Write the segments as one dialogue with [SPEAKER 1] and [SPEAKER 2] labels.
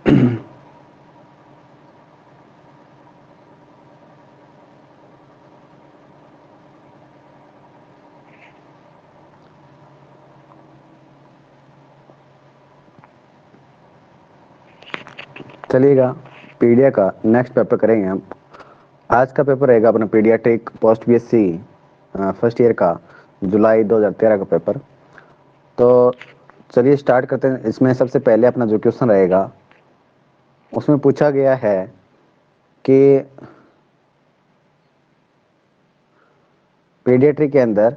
[SPEAKER 1] चलिएगा, पीडिया का next paper करेंगे हम। आज का पेपर रहेगा अपना paediatric post BSc first year का, जुलाई 2013 का पेपर। तो चलिए स्टार्ट करते हैं। इसमें सबसे पहले अपना जो क्वेश्चन रहेगा उसमें पूछा गया है कि पीडियाट्रिक के अंदर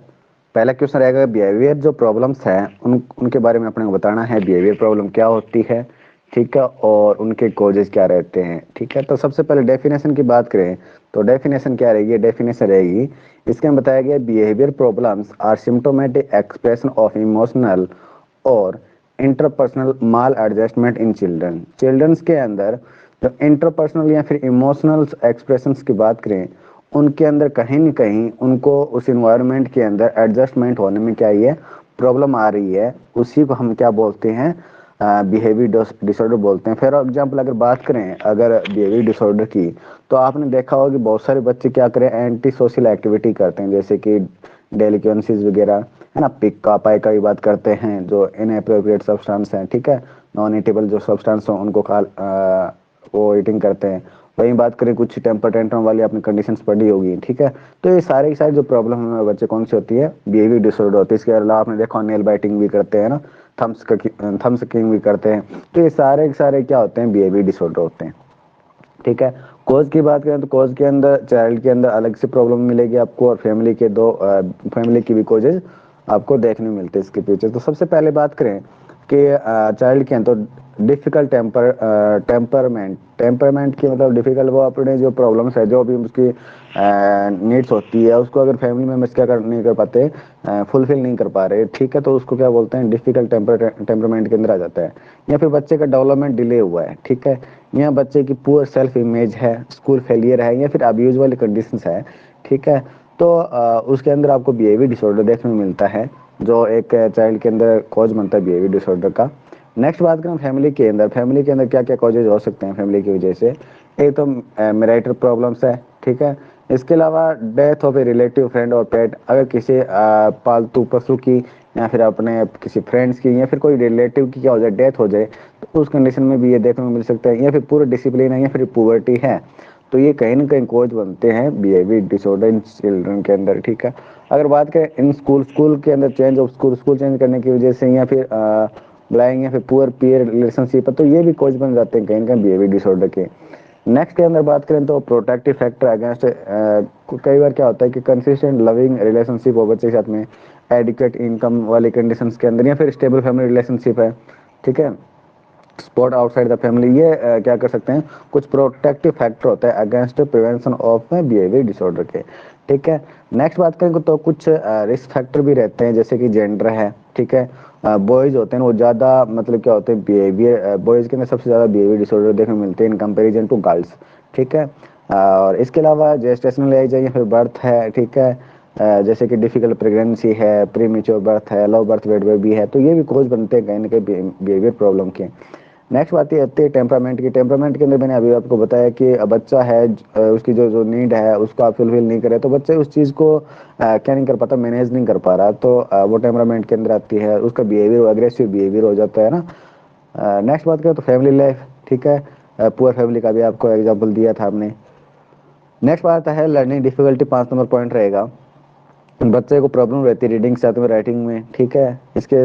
[SPEAKER 1] पहला क्वेश्चन रहेगा, बिहेवियर जो प्रॉब्लम्स हैं उनके बारे में अपने को बताना है। बिहेवियर प्रॉब्लम क्या होती है, ठीक है, और उनके कॉजेज क्या रहते हैं, ठीक है। तो सबसे पहले डेफिनेशन की बात करें तो डेफिनेशन क्या रहेगी, डेफिनेशन रहेगी इसके में बताया गया, behaviour problems are symptomatic expression of emotional और interpersonal maladjustment in children. Childrens के अंदर जो इंटरपर्सनल या फिर इमोशनल एक्सप्रेशंस की बात करें, उनके अंदर कहीं न कहीं उनको उस इन्वायरमेंट के अंदर एडजस्टमेंट होने में क्या ही है, प्रॉब्लम आ रही है। उसी को हम क्या बोलते हैं, बिहेवियर डिसऑर्डर बोलते हैं। फॉर एग्जाम्पल अगर बात करें अगर बिहेवियर डिसऑर्डर की, तो आपने देखा होगा कि बहुत सारे बच्चे क्या करें, एंटी सोशल एक्टिविटी करते हैं, जैसे कि डेलिक्वेंसीज वगैरह, है ना, पिक्का पाई का भी बात करते हैं, जो इनएप्रोप्रिएट सब्सटेंस हैं, ठीक है, नॉन ईटेबल जो सब्सटेंस हो उनको वो ईटिंग करते हैं। वहीं बात करें कुछ टेम्पर टेंट्रम वाली आपने कंडीशंस पढ़ी होगी, ठीक है। तो ये सारे की सारी जो प्रॉब्लम हमें बच्चे कौन सी होती है, बिहेवियर डिसऑर्डर होती है। इसके अलावा आपने देखा नेल बाइटिंग भी करते हैं ना, थम्स किंग भी करते हैं। तो ये सारे के सारे क्या होते हैं, बिहेवियर डिसऑर्डर होते हैं, ठीक है। कॉज की बात करें तो कॉज के अंदर चाइल्ड के अंदर अलग से प्रॉब्लम मिलेगी आपको, और फैमिली के फैमिली की भी कॉजेज आपको देखने को मिलते हैं इसके पीछे। तो सबसे पहले बात करें कि चाइल्ड के अंदर डिफिकल्ट टेम्परमेंट, टेम्परमेंट की मतलब डिफिकल्ट, वो अपने जो प्रॉब्लम्स है, जो भी उसकी नीड्स होती है, उसको अगर फैमिली मेम्बर्स क्या कर नहीं कर पाते, फुलफिल नहीं कर पा रहे, ठीक है, तो उसको क्या बोलते हैं, डिफिकल्ट टेम्परमेंट के अंदर आ जाता है। या फिर बच्चे का डेवलपमेंट डिले हुआ है, ठीक है, या बच्चे की पुअर सेल्फ इमेज है, स्कूल फेलियर है, या फिर अब्यूज वाली कंडीशंस है, ठीक है। तो उसके अंदर आपको बिहेवियर डिसऑर्डर देखने को मिलता है, जो एक चाइल्ड के अंदर कॉज बनता है बिहेवियर डिसऑर्डर का। नेक्स्ट बात करें फैमिली के अंदर, फैमिली के अंदर क्या क्या कॉजेज हो सकते हैं फैमिली की वजह से। एक तो मैरिटल प्रॉब्लम्स है, ठीक है। इसके अलावा death of a relative, friend और पेट, अगर किसी पालतू पशु की या फिर अपने किसी फ्रेंड्स की या फिर कोई रिलेटिव की क्या हो जाए, डेथ हो जाए, तो उस कंडीशन में भी ये देखने को मिल सकता है। या फिर पूरा डिसिप्लिन है या फिर पुअर्टी है, तो ये कहीं ना कहीं कोज बनते हैं बिहेवियर डिसऑर्डर इन चिल्ड्रन के अंदर, ठीक है। अगर बात करें इन स्कूल के अंदर चेंज ऑफ स्कूल चेंज करने की वजह से, या फिर ब्लाइंग या फिर पुअर पीयर रिलेशनशिप है, तो ये भी कोज बन जाते हैं कहीं ना कहीं बिहेवियर डिसऑर्डर के। नेक्स्ट के अंदर बात करें तो प्रोटेक्टिव फैक्टर अगेंस्ट, कई बार क्या होता है कि कंसिस्टेंट लविंग रिलेशनशिप हो बच्चे के साथ में, एडिक्वेट इनकम वाली कंडीशंस के अंदर, या फिर स्टेबल फैमिली रिलेशनशिप है, ठीक है, स्पॉट आउटसाइड द फैमिली, ये क्या कर सकते हैं, कुछ प्रोटेक्टिव फैक्टर होता है against prevention of behaviour disorder के, ठीक है। नेक्स्ट बात करें तो कुछ रिस्क फैक्टर भी रहते हैं, जैसे कि जेंडर है, ठीक है। बॉयज होते हैं वो ज़्यादा मतलब क्या होते हैं, बिहेवियर बॉयज के अंदर सबसे ज़्यादा बिहेवियर डिसऑर्डर देखने को मिलते हैं इन कंपेरिजन टू गर्ल्स, ठीक है। और इसके अलावा जेस्टेशनल एज है या फिर बर्थ है, ठीक है, जैसे कि डिफिकल्ट प्रेगनेंसी है, प्री मेच्योर बर्थ है, लो बर्थ वेट बेबी है, तो ये भी कोज बनते हैं कहीं ना कहीं बिहेवियर प्रॉब्लम के। नेक्स्ट बात ये आती है टेम्परामेंट की। टेम्परामेंट के अंदर मैंने अभी आपको बताया कि बच्चा है, उसकी जो जो नीड है उसको आप फुलफिल नहीं करे, तो बच्चे उस चीज़ को क्या नहीं कर पाता, मैनेज नहीं कर पा रहा, तो वो टेम्परामेंट के अंदर आती है, उसका बिहेवियर अग्रेसिव बिहेवियर हो जाता है ना। नेक्स्ट बात करें तो फैमिली लाइफ, ठीक है, पुअर फैमिली का भी आपको एग्जाम्पल दिया था हमने। नेक्स्ट बात है लर्निंग डिफिकल्टी, 5 नंबर पॉइंट रहेगा, बच्चे को प्रॉब्लम रहती है रीडिंग साथ में राइटिंग में, ठीक है। इसके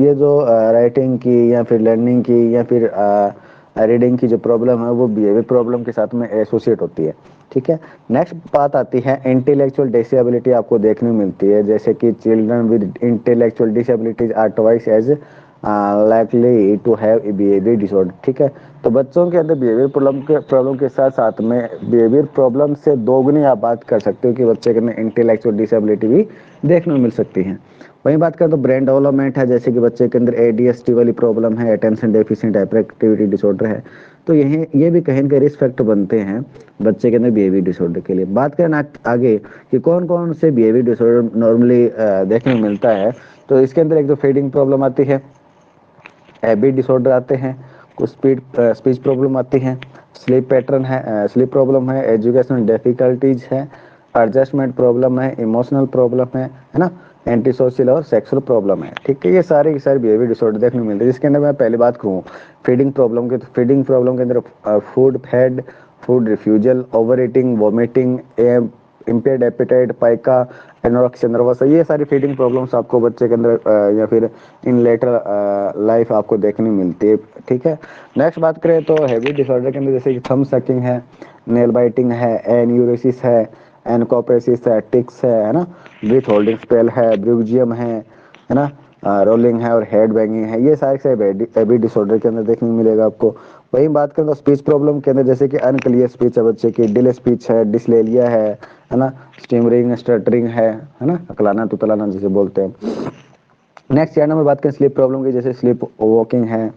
[SPEAKER 1] ये जो राइटिंग की या फिर लर्निंग की या फिर रीडिंग की जो प्रॉब्लम है, वो बिहेवियर प्रॉब्लम के साथ में एसोसिएट होती है, ठीक है। नेक्स्ट बात आती है इंटेलेक्चुअल डिसेबिलिटी, आपको देखने को मिलती है, जैसे कि children with intellectual disabilities are twice as likely to have a behaviour disorder, ठीक है। तो बच्चों के अंदर बिहेवियर प्रॉब्लम के साथ साथ में बिहेवियर प्रॉब्लम से दोगुनी आप बात कर सकते हो कि बच्चे के अंदर इंटेलेक्चुअल डिसेबिलिटी भी देखने को मिल सकती है। वहीं बात करें तो ब्रेन डेवलपमेंट है, जैसे कि बच्चे के अंदर एडीएसटी वाली प्रॉब्लम है, attention deficient hyper activity disorder है, तो ये भी कहीं ना कहीं रिस्क फैक्टर बनते हैं बच्चे के अंदर बिहेवियर डिसऑर्डर के लिए। बात करें आगे कि कौन कौन से बिहेवियर डिसऑर्डर नॉर्मली देखने को मिलता है, तो इसके अंदर एक तो फीडिंग प्रॉब्लम आती है, हैबिट डिसऑर्डर आते हैं, कुछ स्पीच प्रॉब्लम आती है, स्लीप पैटर्न है, स्लीप प्रॉब्लम है, एजुकेशनल डिफिकल्टीज है, एडजस्टमेंट प्रॉब्लम है, इमोशनल प्रॉब्लम है ना, एंटी सोशल और सेक्सुअल प्रॉब्लम है। ठीक है, ये सारे के सारे बिहेवियर डिसऑर्डर देखने को मिलते हैं। जिसके अंदर मैं पहली बात करूँ फीडिंग प्रॉब्लम की, तो फीडिंग प्रॉब्लम के अंदर food fad, food refusal, over eating, vomiting, impaired appetite, pica, anorexia nervosa, ये सारी फीडिंग प्रॉब्लम्स आपको बच्चे के अंदर या फिर इन लेटर लाइफ आपको देखने मिलती है। ठीक है, नेक्स्ट बात करें तो हैबिट डिसऑर्डर के अंदर जैसे कि थंब सकिंग है, नेल बाइटिंग है, एन्यूरेसिस है, एनकोपेसिस है, टिक्स है ना, ब्रीथ होल्डिंग स्पेल है, ब्रूजियम है ना, रोलिंग है और हेड बैंगिंग है, ये सारे से हैबिट डिसऑर्डर के अंदर देखने को मिलेगा आपको। वही बात करें तो स्पीच प्रॉब्लम के अंदर जैसे कि अनक्लियर स्पीच है बच्चे की, डिले स्पीच है, डिसलेलिया है ना, स्टिमरिंग स्टटरिंग है ना, अकलाना तुतलाना जिसे बोलते हैं। नेक्स्ट 4 नंबर बात करें स्लीप प्रॉब्लम की, जैसे स्लीप वॉकिंग है,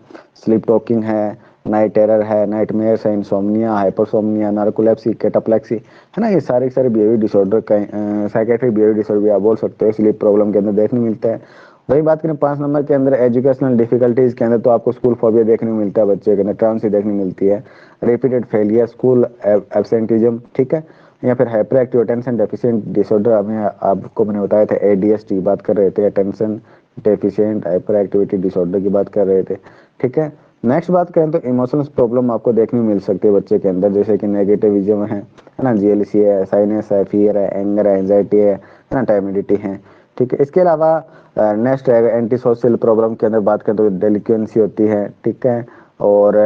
[SPEAKER 1] स्लीप टॉकिंग है, नाइट टेरर है, नाइटमेयर्स है, इंसोम्निया, हाइपरसोम्निया, नार्कोलेप्सी, कैटाप्लेक्सी, है ना, ये सारे के सारे बिहेवियर डिसऑर्डर का साइकेट्रिक बिहेवियर डिसऑर्डर भी आप बोल सकते हो, स्लीप प्रॉब्लम के अंदर देखने मिलता है। वही बात करें 5 नंबर के अंदर एजुकेशनल डिफिकल्टीज के अंदर, तो आपको स्कूल फोबिया देखने को मिलता है बच्चे के अंदर, ट्रांसी देखने मिलती है, रिपीटेड फेलियर, स्कूल एब्सेंटिज्म, ठीक है, या फिर hyper active attention deficient disorder, हमें आपको मैंने बताया था एडीएचडी बात कर रहे थे, attention deficient hyper activity disorder की बात कर रहे थे। ठीक है, नेक्स्ट बात करें तो इमोशनल प्रॉब्लम आपको देखने को मिल सकती है बच्चे के अंदर, जैसे कि नेगेटिविज्म है ना, जीएलसी है, साइनेस है, फियर है, एंगर है, एंजाइटी है ना, टाइमिडिटी है। ठीक है, इसके अलावा नेक्स्ट है एंटी सोशल प्रॉब्लम के अंदर बात करें तो डेलिक्वेंसी होती है। ठीक है, और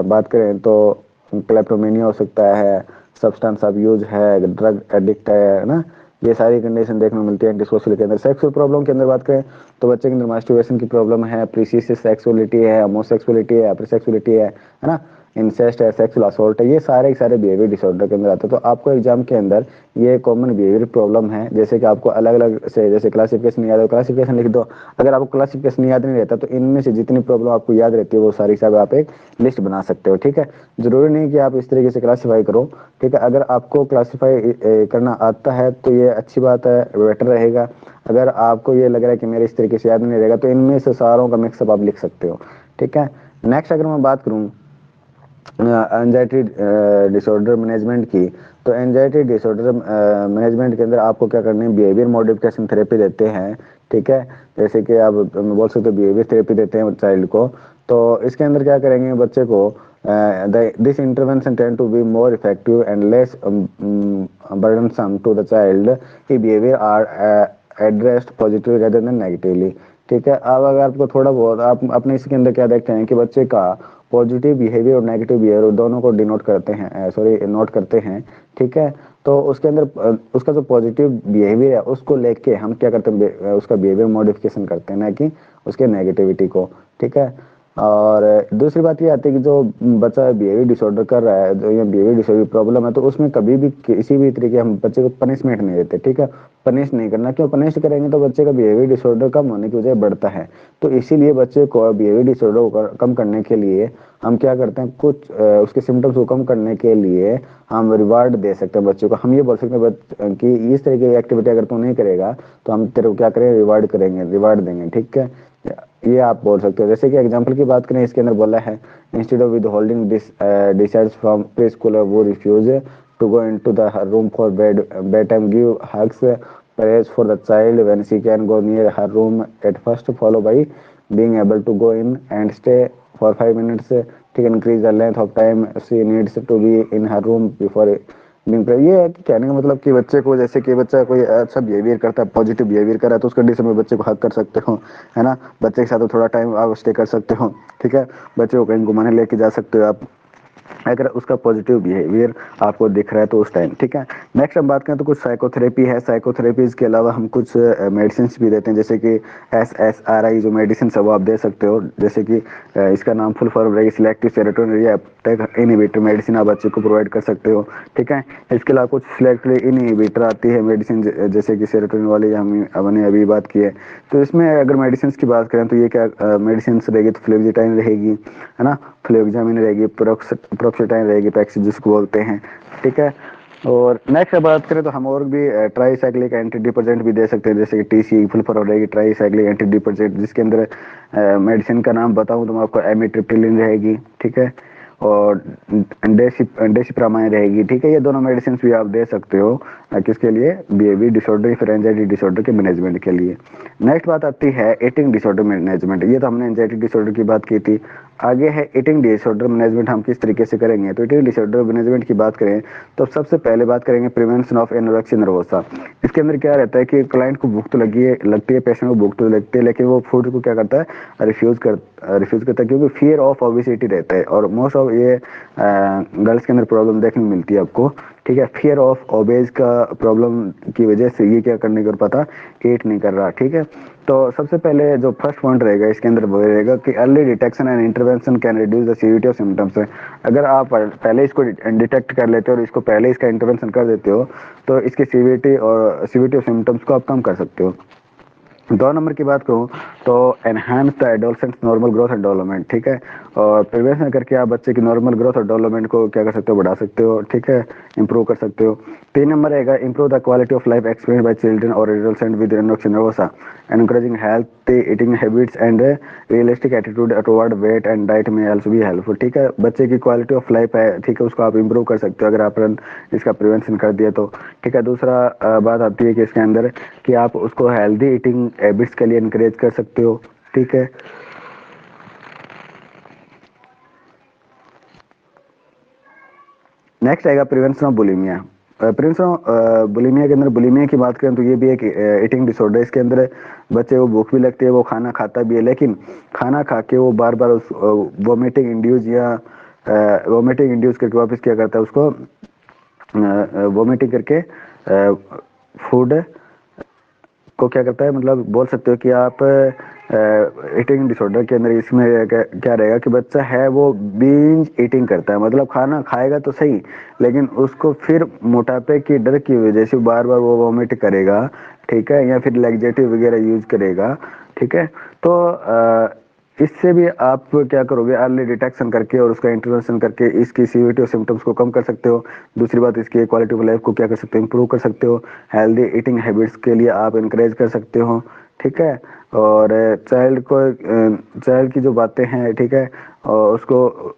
[SPEAKER 1] बात करें तो क्लेप्टोमेनिया हो सकता है, सब्सटेंस अब्यूज है, ड्रग एडिक्ट है ना, ये सारी कंडीशन देखने को मिलती है एंटी सोशल के अंदर। सेक्सुअल प्रॉब्लम के अंदर बात करें तो बच्चे के अंदर मास्टरबेशन की प्रॉब्लम है, प्रीसियस सेक्सुअलिटी है, होमोसेक्सुअलिटी है, एप्रीसेक्सुअलिटी है ना, इंसेस्ट है, सेक्सुअल असॉल्ट है, ये सारे के सारे बिहेवियर डिसऑर्डर के अंदर आते हैं। तो आपको एग्जाम के अंदर ये कॉमन बिहेवियर प्रॉब्लम है, जैसे कि आपको अलग अलग से जैसे क्लासिफिकेशन याद है क्लासिफिकेशन लिख दो, अगर आपको क्लासिफिकेशन याद नहीं रहता तो इनमें से जितनी प्रॉब्लम आपको याद रहती है वो सारी सब आप एक लिस्ट बना सकते हो। ठीक है, जरूरी नहीं कि आप इस तरीके से क्लासीफाई करो। ठीक है, अगर आपको क्लासीफाई करना आता है तो ये अच्छी बात है, बेटर रहेगा। अगर आपको ये लग रहा है कि मेरे इस तरीके से याद नहीं रहेगा तो इनमें से सारों का मिक्सअप आप लिख सकते हो। ठीक है, नेक्स्ट अगर मैं बात करूँ एंजाइटी डिसऑर्डर मैनेजमेंट की, तो एंजाइटी डिसऑर्डर मैनेजमेंट के अंदर आपको क्या करना है, बिहेवियर मॉडिफिकेशन थेरेपी देते हैं। ठीक है, जैसे कि आप बोल सकते हो बिहेवियर थेरेपी देते हैं चाइल्ड को, तो इसके अंदर क्या करेंगे बच्चे को this intervention tend to be more effective and less burdensome to the child की behaviour are addressed positively rather than negatively. ठीक है, अब अगर आपको थोड़ा बहुत आप अपने इसके अंदर क्या देखते हैं कि बच्चे का पॉजिटिव बिहेवियर और नेगेटिव बिहेवियर दोनों को डिनोट करते हैं, सॉरी नोट करते हैं। ठीक है, तो उसके अंदर उसका जो पॉजिटिव बिहेवियर है उसको लेके हम क्या करते हैं, उसका बिहेवियर मॉडिफिकेशन करते हैं, ना कि उसके नेगेटिविटी को। ठीक है, और दूसरी बात ये आती है कि जो बच्चा बिहेवियर डिसऑर्डर कर रहा है, जो ये बिहेवियर डिसऑर्डर प्रॉब्लम है, तो उसमें कभी भी किसी भी तरीके हम बच्चे को पनिशमेंट नहीं देते। ठीक है, पनिश नहीं करना, क्यों पनिश करेंगे तो बच्चे का बिहेवियर डिसऑर्डर कम होने की वजह बढ़ता है। तो इसीलिए बच्चे को बिहेवियर डिसऑर्डर को कम करने के लिए हम क्या करते हैं, कुछ उसके सिम्टम्स को कम करने के लिए हम रिवार्ड दे सकते हैं बच्चों को। हम ये बोल सकते हैं कि इस तरीके की एक्टिविटी अगर तू नहीं करेगा तो हम तेरे को क्या करेंगे, रिवार्ड करेंगे, रिवार्ड देंगे। ठीक है, ये आप बोल सकते हो। जैसे कि एग्जांपल की बात करें, इसके अंदर बोला है instead of withholding decides from preschool वो refuse to go into the room for bedtime, give hugs, praise for the child when she can go near her room at first, follow by being able to go in and stay for 5 minutes, to increase the length of time she needs to be in her room before being prayed। ये है कि कहने का मतलब कि बच्चे को, जैसे कि बच्चा कोई अच्छा बिहेवियर करता है, पॉजिटिव बिहेवियर कर रहा है, तो उस कंडीशन में बच्चे को हक कर सकते हो, है ना, बच्चे के साथ थोड़ा टाइम आप स्टे कर सकते हो। ठीक है, बच्चे को कहीं घुमाने लेके जा सकते हो आप, अगर उसका पॉजिटिव बिहेवियर आपको दिख रहा है तो उस टाइम। ठीक है, नेक्स्ट हम बात करें तो कुछ साइकोथेरेपी है। साइकोथेरेपीज के अलावा हम कुछ मेडिसिन भी देते हैं, जैसे कि SSRI जो मेडिसिन है वो आप दे सकते हो, जैसे कि इसका नाम फुल फॉर्म रहेगी selective serotonin receptor inhibitor medicine, आप बच्चे को प्रोवाइड कर सकते हो। ठीक है, इसके अलावा कुछ सिलेक्टिव इनहिबिटर आती है मेडिसिन, जैसे कि सेरोटोनिन वाली हमने अभी बात की है। तो इसमें अगर मेडिसिन की बात करें तो ये क्या मेडिसिन रहेगी, तो फ्लेविटाइन रहेगी, है ना, फ्लेविजामिन रहेगी, प्रोक्सीटाइन रहेगी, पैक्सी जिसको बोलते हैं। ठीक है, और नेक्स्ट बात करें तो हम और भी ट्राईसाइक्लिक एंटी डिप्रेसेंट भी दे सकते हैं, जैसे कि टीसी फुल फॉर्म रहेगी ट्राईसाइक्लिक एंटी डिप्रेसेंट, जिसके अंदर मेडिसिन का नाम बताऊं तो मैं आपको एमिट्रिप्टिलिन रहेगी, ठीक है, और डेसिप्रामाइन रहेगी, ठीक है। ये दोनों मेडिसिन भी आप दे सकते हो किसके लिए, बीएवी डिसऑर्डर फिर एंजाइटी डिसऑर्डर के मैनेजमेंट के लिए। नेक्स्ट बात आती है ईटिंग डिसऑर्डर मैनेजमेंट। ये तो हमने एंजाइटी डिसऑर्डर की बात की थी। आगे है ईटिंग डिसऑर्डर मैनेजमेंट, हम किस तरीके से करेंगे। तो ईटिंग डिसऑर्डर मैनेजमेंट की बात करें तो सबसे पहले बात करेंगे प्रिवेंशन ऑफ एनोरेक्सिया नर्वोसा। इसके अंदर क्या रहता है कि क्लाइंट को भूख तो लगती है, पेशेंट को भूख तो लगती है, लेकिन वो फूड को क्या करता है, रिफ्यूज करता है, क्योंकि फियर ऑफ ओबेसिटी रहता है। और मोस्ट ऑफ ये गर्ल्स के अंदर प्रॉब्लम देखने को मिलती है आपको, ठीक है। फियर ऑफ ओबेज का प्रॉब्लम की वजह से ये क्या करने को पता, ईट नहीं कर रहा, ठीक है। तो सबसे पहले जो फर्स्ट पॉइंट रहेगा इसके अंदर वो रहेगा कि early detection and intervention can reduce the severity of symptoms. अगर आप पहले इसको डिटेक्ट कर लेते हो और इसको पहले इसका इंटरवेंशन कर देते हो तो इसकी सीवियरिटी ऑफ सिम्टम्स को आप कम कर सकते हो। 2 नंबर की बात करूँ तो enhance the adolescent normal growth and development, ठीक है। और प्रिवेंशन करके आप बच्चे की नॉर्मल ग्रोथ और डेवलपमेंट को क्या कर सकते हो, बढ़ा सकते हो, ठीक है, इंप्रूव कर सकते हो। 3 नंबर रहेगा improve the quality of life experience by children और adolescent with anorexia nervosa, encouraging healthy eating habits and realistic attitude toward weight and diet may also be helpful, ठीक है। बच्चे की क्वालिटी ऑफ लाइफ है, ठीक है, उसको आप इंप्रूव कर सकते हो अगर आप इसका प्रिवेंशन कर दिया तो, ठीक है। दूसरा बात आती है कि इसके अंदर कि आप उसको हेल्दी ईटिंग हैबिट्स के लिए इनकरेज कर सकते हो, ठीक है। नेक्स्ट आएगा prevention of bulimia. Prevention of bulimia के अंदर बुलिमिया की बात करें तो ये भी एक ईटिंग डिसऑर्डर है। इसके अंदर बच्चे को भूख भी लगती है, वो खाना खाता भी है, लेकिन खाना खा के वो बार बार उस वोमिटिंग इंड्यूस या वोमिटिंग इंड्यूस करके वापस क्या करता है, उसको वोमिटिंग करके फूड को क्या करता है, मतलब बोल सकते हो कि आप ईटिंग डिसऑर्डर के अंदर इसमें क्या रहेगा कि बच्चा है वो बिंज ईटिंग करता है, मतलब खाना खाएगा तो सही, लेकिन उसको फिर मोटापे की डर की वजह से बार बार वो वॉमिट करेगा, ठीक है, या फिर लैक्सेटिव वगैरह यूज करेगा, ठीक है। तो इससे भी आप क्या करोगे, अर्ली डिटेक्शन करके और उसका इंटरवेंशन करके इसकी सीवियरिटी और सिम्टम्स को कम कर सकते हो। दूसरी बात, इसकी क्वालिटी ऑफ लाइफ को क्या कर सकते हो, इंप्रूव कर सकते हो। हेल्दी ईटिंग हैबिट्स के लिए आप इनकरेज कर सकते हो, ठीक है। और चाइल्ड की जो बातें हैं, ठीक है, और उसको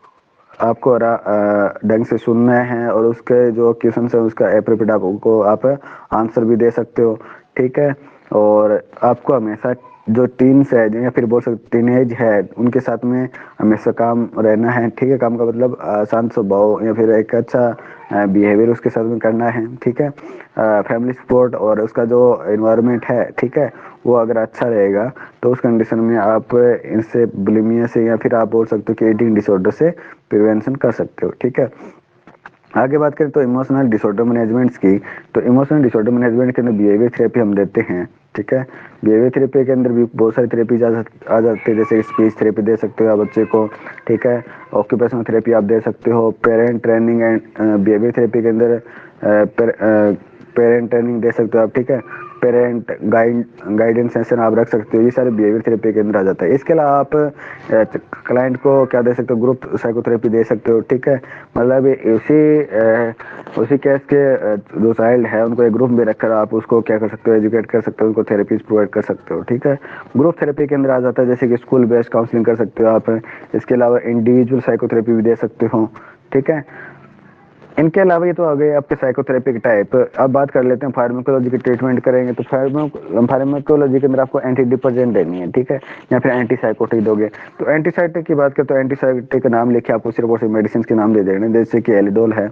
[SPEAKER 1] आपको ढंग से सुनना है और उसके जो क्वेश्चन है उसका एप्रोप्रिएट आपको आप आंसर भी दे सकते हो, ठीक है। और आपको हमेशा जो टीन्स है या फिर बोल सकते टीनेज है उनके साथ में हमेशा काम रहना है, ठीक है। काम का मतलब शांत स्वभाव या फिर एक अच्छा बिहेवियर उसके साथ में करना है, ठीक है। फैमिली सपोर्ट और उसका जो इन्वायरमेंट है, ठीक है, वो अगर अच्छा रहेगा तो उस कंडीशन में आप इनसे बुलिमिया से या फिर आप बोल सकते हो कि ईटिंग डिसऑर्डर से प्रिवेंशन कर सकते हो, ठीक है। आगे बात करें तो इमोशनल डिसऑर्डर मैनेजमेंट्स की, तो इमोशनल डिसऑर्डर मैनेजमेंट के अंदर बिहेवियर थेरेपी हम देते हैं, ठीक है। बिहेवियर थेरेपी के अंदर भी बहुत सारी थेरेपीज आ जाती है, जैसे स्पीच थेरेपी दे सकते हो आप बच्चे को, ठीक है। ऑक्यूपेशनल थेरेपी आप दे सकते हो। Parent training and behaviour therapy के अंदर पेरेंट ट्रेनिंग दे सकते हो आप, ठीक है। पेरेंट गाइडेंस सेशन आप रख सकते हो, ये सारे बिहेवियर थेरेपी के अंदर आ जाता है। इसके अलावा आप क्लाइंट को क्या दे सकते हो, ग्रुप साइकोथेरेपी दे सकते हो, ठीक है। मतलब उसी केस के जो चाइल्ड है उनको एक ग्रुप में रखकर आप उसको क्या कर सकते हो, एजुकेट कर सकते हो, उनको थेरेपीज प्रोवाइड कर सकते हो, ठीक है। ग्रुप थेरेपी के अंदर आ जाता है जैसे कि स्कूल बेस्ड काउंसलिंग कर सकते हो आप। इसके अलावा इंडिविजुअल साइकोथेरेपी भी दे सकते हो, ठीक है। इनके अलावा ये तो आ गए आपके साइकोथेरेपी के टाइप। अब बात कर लेते हैं फार्माकोलॉजी की ट्रीटमेंट करेंगे तो फार्माकोलॉजी के अंदर आपको एंटी डिप्रेसेंट देनी है, ठीक है, या फिर एंटी साइकोटिक दोगे। तो एंटी साइकोटिक की बात करें तो एंटी साइकोटिक का नाम लेके आपको सिर्फ और सिर्फ मेडिसिन के नाम दे देने, जैसे कि एलिडोल है,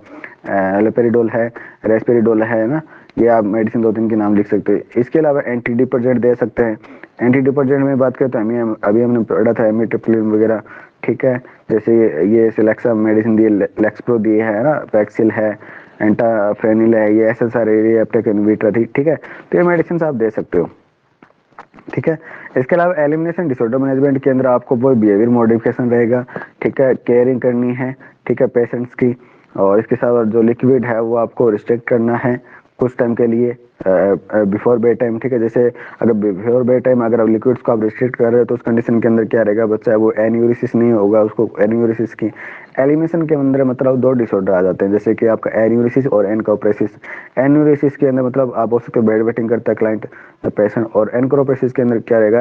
[SPEAKER 1] एलोपेरिडोल है, रेस्पेरिडोल है ना, ये आप मेडिसिन 2-3 के नाम लिख सकते हैं। इसके अलावा एंटी डिप्रेसेंट दे सकते हैं। एंटी डिप्रेसेंट में बात करें तो अभी हमने पढ़ा था एमिट्रिप्टिलिन वगैरह, ठीक है। जैसे ये सिलेक्सा मेडिसिन दी, लेक्सप्रो दी है ना, पैक्सिल है, एंटाफ्रेनिल है, ये ऐसे सारे ये अपटेक इनविट्रा थी, ठीक है। तो ये मेडिसिन आप दे सकते हो, ठीक है। इसके अलावा एलिमिनेशन डिसऑर्डर मैनेजमेंट के अंदर आपको वो बिहेवियर मॉडिफिकेशन रहेगा, ठीक है, केयरिंग करनी है, ठीक है, पेशेंट्स की। और इसके साथ जो लिक्विड है वो आपको रिस्ट्रिक्ट करना है कुछ टाइम के लिए, बिफोर बेड टाइम, ठीक है। जैसे अगर बिफोर बेड टाइम अगर आप लिक्विड्स को आप रिस्ट्रिक्ट कर रहे हो तो उस कंडीशन के अंदर क्या रहेगा, बच्चा वो एन्यूरिसिस नहीं होगा, उसको एन्यूरिसिस की एलिमिनेशन के अंदर मतलब दो डिसऑर्डर आ जाते हैं, जैसे कि आपका एन्यूरिसिस और एनकोप्रेसिस। एन्यूरिसिस के अंदर मतलब आप बोल सकते हो बेड वेटिंग करता है क्लाइंट पेशेंट, और एनकोप्रेसिस के अंदर क्या रहेगा,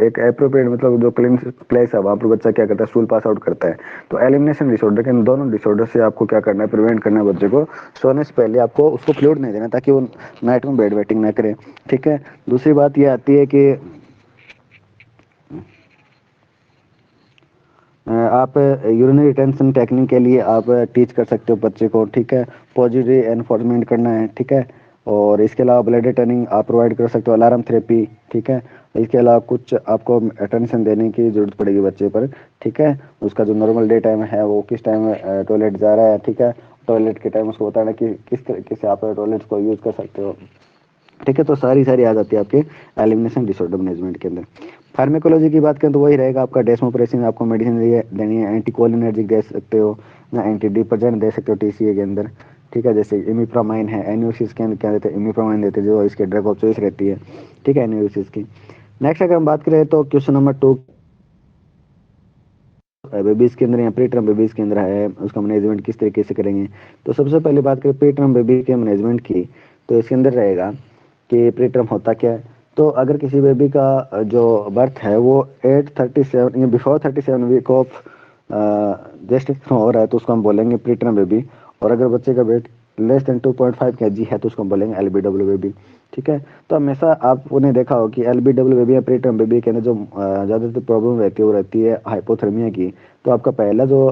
[SPEAKER 1] एक अप्रोप्रिएट मतलब जो क्लीन प्लेस है वहाँ पर बच्चा क्या करता है, स्टूल पास आउट करता है। तो एलिमिनेशन डिसऑर्डर के दोनों डिसऑर्डर से आपको क्या करना है, प्रिवेंट करना है बच्चे को। सोने से पहले आपको उसको फ्लूइड नहीं देना ताकि वो नाइट में बेड वेटिंग ना करे, ठीक है। दूसरी बात ये आती है कि आप यूरिनरी रिटेंशन टेक्निक के लिए आप टीच कर सकते हो बच्चे को, ठीक है। पॉजिटिव एनफोर्समेंट करना है, ठीक है। और इसके अलावा ब्लड टर्निंग आप प्रोवाइड कर सकते हो, अलार्म थेरेपी, ठीक है। इसके अलावा कुछ आपको अटेंशन देने की जरूरत पड़ेगी बच्चे पर, ठीक है। उसका जो नॉर्मल डे टाइम है वो किस टाइम टॉयलेट जा रहा है, ठीक है। टॉयलेट के टाइम उसको बताना कि किस तरीके से आप टॉयलेट को यूज़ कर सकते हो, ठीक है। तो सारी सारी आ जाती है आपके एलिमिनेशन डिसऑर्डर मैनेजमेंट के अंदर। फार्मेकोलॉजी की बात करें तो वही रहेगा आपका डेस्मोप्रेसिन, आपको मेडिसिन देनी है, एंटीकोलिनर्जिक दे सकते हो या एंटी डिप्रेसेंट दे सकते हो टीसीए के अंदर, ठीक है। जैसे इमिप्रामाइन है, एन्यूसिस के अंदर क्या देते हैं, इमिप्रामाइन देते हैं जो इसके ड्रग ऑफ चॉइस रहती है, ठीक है, एन्यूसिस की। नेक्स्ट अगर हम बात करें तो क्वेश्चन नंबर 2 बेबीज के अंदर या प्री टर्म बेबीज के अंदर है, उसका मैनेजमेंट किस तरीके से करेंगे। तो सबसे पहले बात करें प्री टर्म बेबी के मैनेजमेंट की, तो इसके अंदर रहेगा कि प्री टर्म होता क्या है। तो अगर किसी बेबी का जो बर्थ है वो 8:37 या बिफोर 37 वीक ऑफ जेस्टेशन हो रहा है तो उसको हम बोलेंगे प्री टर्म बेबी। और अगर बच्चे का वेट लेस देन 2.5 kg है तो उसको हम बोलेंगे एलबीडब्ल्यू बेबी, ठीक है। तो हमेशा आपने देखा हो कि एलबीडब्ल्यू बेबी या प्री टर्म बेबी के अंदर जो ज़्यादातर प्रॉब्लम रहती है वो रहती है हाइपोथर्मिया की। तो आपका पहला जो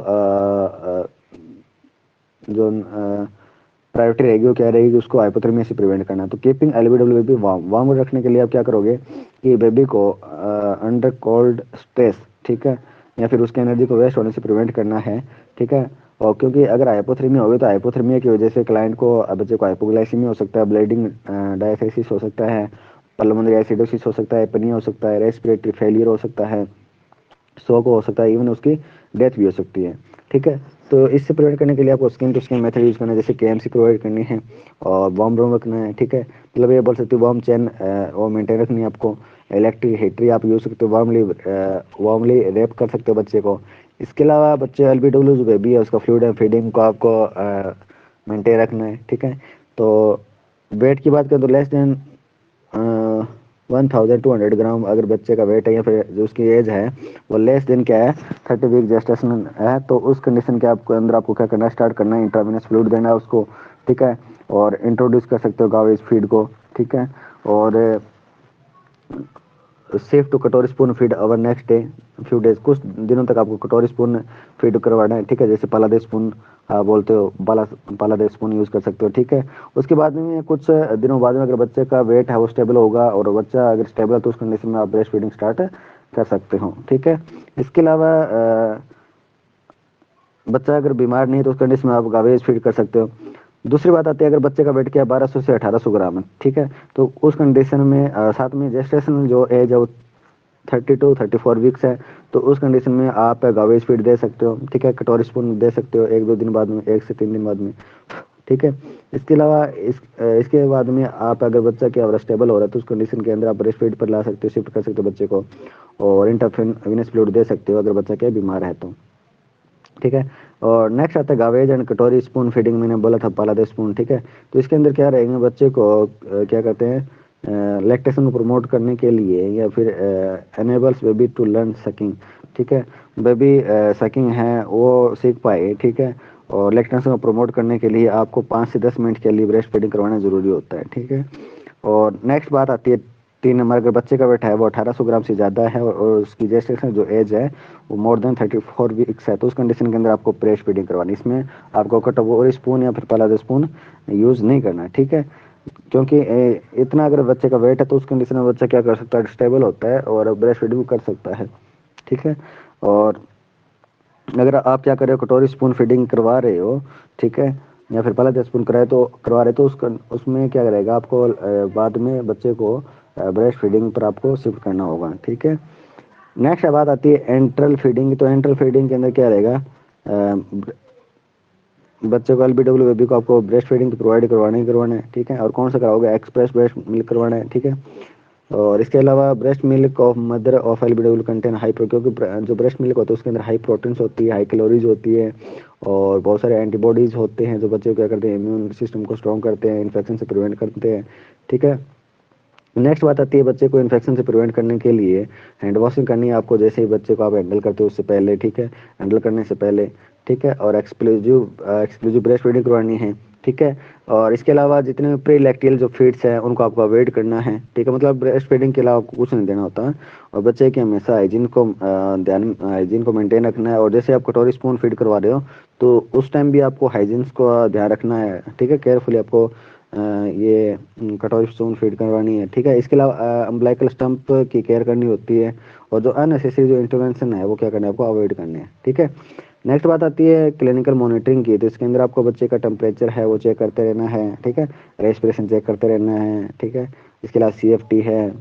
[SPEAKER 1] प्रायोरिटी रहेगी वो क्या रहेगी, उसको हाइपोथर्मिया से प्रिवेंट करना। तो keeping LBW baby warm, warm रखने के लिए आप क्या करोगे कि बेबी को अंडर कोल्ड स्ट्रेस, ठीक है, या फिर उसकी एनर्जी को वेस्ट होने से प्रिवेंट करना है, ठीक है। और क्योंकि अगर हाइपोथर्मिया होगी तो हाइपोथर्मिया की वजह से क्लाइंट को बच्चे को हाइपोग्लाइसीमिया हो सकता है, ब्लीडिंग डायथेसिस हो सकता है, पल्मोनरी एसिडोसिस हो सकता है, एपनिया हो सकता है, रेस्पिरेटरी फेलियर हो सकता है, शॉक हो सकता है, इवन उसकी डेथ भी हो सकती है, ठीक है। तो इससे प्रिवेंट करने के लिए आपको skin to skin method use करना है, जैसे केएमसी प्रोवाइड करनी है और वार्म रूम रखना है, ठीक है। मतलब ये बोल सकते हो वार्म चेन वो मेंटेन रखनी है आपको। इलेक्ट्रिक हीटरी आप यूज सकते हो, वार्मली रैप कर सकते हो बच्चे को। इसके अलावा बच्चे एलबीडब्ल्यू जो बेबी है उसका फ्लूइड एंड फीडिंग को आपको मेंटेन रखना है, ठीक है। तो वेट की बात करें तो लेस देन 1200 ग्राम अगर बच्चे का वेट है या फिर जो उसकी एज है वो लेस देन क्या है 30 वीक जेस्टेशन है, तो उस कंडीशन के आपको अंदर आपको क्या करना है, स्टार्ट करना है इंट्रावेनस फ्लूइड देना है उसको, ठीक है। और इंट्रोड्यूस कर सकते हो गावेज फीड को, ठीक है। और सेफ टू कटोरी spoon feed our next day few days, कुछ दिनों तक आपको कटोरी स्पून फीड करवाना है, ठीक है। जैसे पालादे स्पून बोलते हो, पालादे स्पून यूज कर सकते हो, ठीक है। उसके बाद में कुछ दिनों बाद में अगर बच्चे का वेट है वो स्टेबल होगा और बच्चा अगर स्टेबल है तो उस कंडीशन में आप ब्रेस्ट फीडिंग स्टार्ट कर सकते हो, ठीक है। इसके अलावा बच्चा अगर बीमार नहीं है तो उस कंडीशन में आप गावेज फीड कर सकते हो। दूसरी बात आती है अगर बच्चे का वेट क्या है 1200 से 1800 ग्राम है, ठीक है। तो उस कंडीशन में साथ में जेस्टेशन जो एज है वो 30 to 34 वीक्स है, तो उस कंडीशन में आप गावेज फीड दे सकते हो, ठीक है। कटोरी स्पून दे सकते हो 1-2 दिन बाद में, 1 से 3 दिन बाद में, ठीक है। इसके अलावा इसके बाद में आप अगर बच्चा क्या हो स्टेबल हो रहा है तो उस कंडीशन के अंदर आप ब्रेस्ट फीड पर ला सकते हो, शिफ्ट कर सकते हो बच्चे को, और इंटरवेनस फ्लूइड दे सकते हो अगर बच्चा क्या बीमार है तो, ठीक है। और नेक्स्ट आता है गावेज एंड कटोरी स्पून फीडिंग, मैंने बोला था पालादे स्पून, ठीक है। तो इसके अंदर क्या रहेंगे बच्चे को क्या कहते हैं लैक्टेशन को प्रमोट करने के लिए या फिर enables baby to learn sucking, ठीक है। बेबी सकिंग है वो सीख पाए, ठीक है। और लैक्टेशन को प्रमोट करने के लिए आपको 5 से 10 मिनट के लिए ब्रेस्ट फीडिंग करवाना जरूरी होता है, ठीक है। और नेक्स्ट बात आती है 3 नंबर, अगर बच्चे का वेट है वो 1800 ग्राम से ज़्यादा है और उसकी जेस्टेशन जो एज है वो मोर देन 34 वीक्स है, तो उस कंडीशन के अंदर आपको ब्रेस्ट फीडिंग करवानी। इसमें आपको कटोरी स्पून या फिर पलादे स्पून यूज़ नहीं करना है, ठीक है। क्योंकि इतना अगर बच्चे का वेट है तो उस कंडीशन में बच्चा क्या कर सकता है, स्टेबल होता है और ब्रेस्ट फीडिंग कर सकता है, ठीक है। और अगर आप क्या कर रहे हो कटोरी स्पून फीडिंग करवा रहे हो, ठीक है, या फिर पहले 10 स्पून कराए तो करवा रहे तो उसमें क्या करेगा आपको बाद में बच्चे को ब्रेस्ट फीडिंग पर आपको शिफ्ट करना होगा, ठीक है। नेक्स्ट बात आती है एंट्रल फीडिंग, तो एंट्रल फीडिंग के अंदर क्या रहेगा बच्चे को एलबीडब्ल्यू बेबी को आपको ब्रेस्ट फीडिंग तो प्रोवाइड करवाना ही करवाना है, ठीक है। और कौन सा कराओगे, एक्सप्रेस ब्रेस्ट मिल्क करवाना है, ठीक है। और इसके अलावा breast milk of mother of LBW contain high pro, क्योंकि जो ब्रेस्ट मिल्क होता है उसके अंदर हाई प्रोटीन्स होती है, हाई कैलोरीज होती है, और बहुत सारे एंटीबॉडीज होते हैं जो बच्चे को क्या करते हैं, इम्यून सिस्टम को स्ट्रॉन्ग करते हैं, इन्फेक्शन से प्रिवेंट करते हैं, ठीक है। नेक्स्ट बात आती है बच्चे को इन्फेक्शन से प्रिवेंट करने के लिए हैंड वॉशिंग करनी है आपको, जैसे ही बच्चे को आप हैंडल करते हो उससे पहले, ठीक है, हैंडल करने से पहले, ठीक है। और एक्सक्लूसिव ब्रेस्ट फीडिंग करवानी है, ठीक है। और इसके अलावा जितने भी प्री लैक्टियल जो फीड्स हैं उनको आपको अवॉइड करना है, ठीक है। मतलब ब्रेस्ट फीडिंग के अलावा आपको कुछ नहीं देना होता है। और बच्चे के हमेशा हाइजीन को मेंटेन रखना है। और जैसे आप कटोरी स्पून फीड करवा रहे हो तो उस टाइम भी आपको हाइजीन का ध्यान रखना है, ठीक है। केयरफुली आपको ये कटोरी स्पून फीड करवानी है, ठीक है। इसके अलावा अम्बिलिकल स्टम्प की केयर करनी होती है। और जो अननेसेसरी जो इंटरवेंशन है वो क्या करना है, आपको अवॉइड करने हैं, ठीक है। नेक्स्ट बात आती है क्लिनिकल मॉनिटरिंग की, तो इसके अंदर आपको बच्चे का टेम्परेचर है वो चेक करते रहना है, ठीक है। रेस्पिरेशन चेक करते रहना है, ठीक है। इसके अलावा सीएफटी है,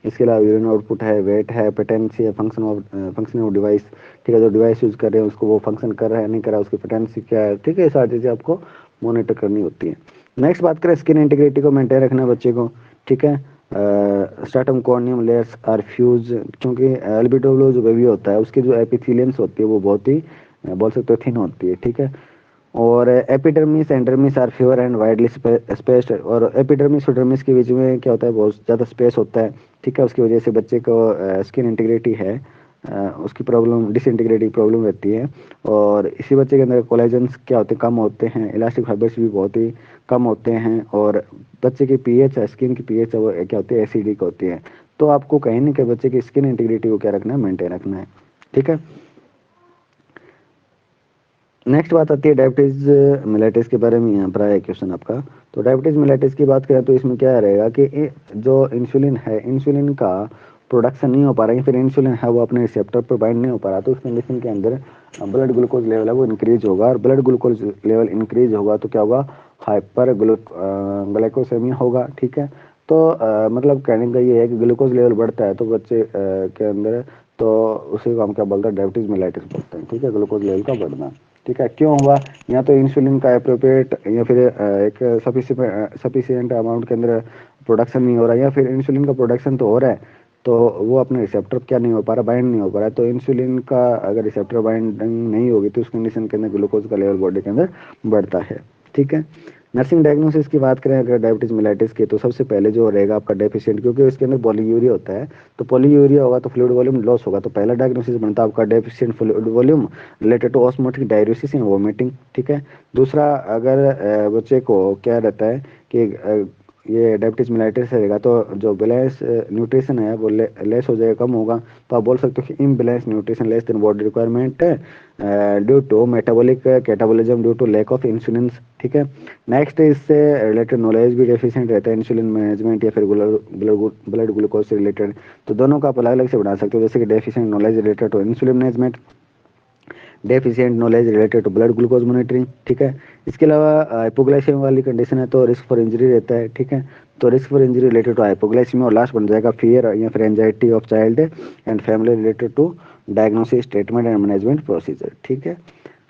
[SPEAKER 1] इसके अलावा यूरिन आउटपुट है, वेट है, पेटेंसी है, फंक्शन ऑफ डिवाइस, ठीक है। जो डिवाइस यूज कर रहे हैं उसको वो फंक्शन कर रहा है नहीं कर रहा है, उसकी पेटेंसी क्या है, ठीक है। ये सारी चीज़ें आपको मॉनिटर करनी होती है। नेक्स्ट बात करें स्किन इंटीग्रिटी को मेंटेन रखना है बच्चे को, ठीक है। Stratum corneum layers are fuse, क्योंकि एल्बिडोब्लो जो बेबी होता है उसकी जो एपिथेलियम्स होती है वो बहुत ही बोल सकते हो थिन होती है, ठीक है। और epidermis and dermis are fewer and widely spaced, और एपिडर्मिस और डर्मिस के बीच में क्या होता है, बहुत ज़्यादा स्पेस होता है, ठीक है। उसकी वजह से बच्चे को स्किन इंटीग्रिटी है उसकी प्रॉब्लम, डिसइंटीग्रिटी प्रॉब्लम रहती है। और इसी बच्चे के अंदर कोलेजन्स क्या होते हैं, कम होते हैं, इलास्टिक फाइबर्स भी बहुत ही कम होते हैं। और बच्चे की पीएच है, स्किन की पीएच है वो क्या होती है, एसिडिक होती है। तो आपको कहीं ना कहीं बच्चे की स्किन इंटीग्रिटी को क्या रखना है, मेंटेन रखना है, ठीक है। नेक्स्ट बात आती है डायबिटीज मिलेटिस के बारे में, यहाँ पर आया क्वेश्चन आपका। तो डायबिटीज मिलेटिस की बात करें तो इसमें क्या रहेगा कि जो इंसुलिन है, इंसुलिन का प्रोडक्शन नहीं हो पा रहा है, या फिर इंसुलिन है वो अपने रिसेप्टर पर बाइंड नहीं हो पा रहा, तो उस कंडीशन के अंदर ब्लड ग्लूकोज लेवल है वो इंक्रीज होगा। और ब्लड ग्लूकोज लेवल इंक्रीज होगा तो क्या होगा, हाइपर ग्लाइकोसेमिया होगा, ठीक है। तो मतलब कहने का ये है कि ग्लूकोज लेवल बढ़ता है तो बच्चे के अंदर, तो उसी को हम क्या बोलते हैं, डायबिटीज मिलेटिस बोलते हैं, ठीक है। ग्लूकोज लेवल का बढ़ना, ठीक है। क्यों हुआ, या तो इंसुलिन का अप्रोप्रिएट या फिर एक सफिशिएंट अमाउंट के अंदर प्रोडक्शन नहीं हो रहा है, या फिर इंसुलिन का प्रोडक्शन तो हो रहा है तो वो अपने रिसेप्टर क्या नहीं हो पा रहा, बाइंड नहीं हो पा रहा है। तो इंसुलिन का अगर रिसेप्टर बाइंडिंग नहीं होगी तो उस कंडीशन के अंदर ग्लूकोज का लेवल बॉडी के अंदर बढ़ता है, ठीक है। नर्सिंग डायग्नोसिस की बात करें अगर डायबिटीज मिलेटिस की, तो सबसे पहले जो रहेगा आपका डेफिशिएंट, क्योंकि इसके अंदर पॉलीयूरिया होता है। तो पॉलीयूरिया होगा तो फ्लूइड वॉल्यूम लॉस होगा, तो पहला डायग्नोसिस बनता है आपका deficient fluid volume related to osmotic diuresis and vomiting, ठीक है। दूसरा अगर बच्चे को क्या रहता है कि ये डायबिटीज मिलाइटिस रहेगा तो जो बैलेंस न्यूट्रिशन है वो लेस हो जाएगा, कम होगा। तो आप बोल सकते हो कि imbalance nutrition less than body requirement due to metabolic catabolism due to lack of insulin, ठीक है। नेक्स्ट इससे रिलेटेड नॉलेज भी डेफिशिएंट रहता है, इंसुलिन मैनेजमेंट या फिर ब्लड ग्लूकोज से रिलेटेड। तो दोनों का आप अलग अलग से बना सकते हो, जैसे कि deficient knowledge related to insulin management, deficient knowledge related to blood glucose monitoring, ठीक है। इसके अलावा हाइपोग्लाइसेमिया वाली कंडीशन है तो रिस्क फॉर इंजरी रहता है, ठीक है। तो risk for injury related to hypoglycaemia, और लास्ट बन जाएगा फियर या फिर anxiety of child and family related to diagnosis treatment and management procedure, ठीक है।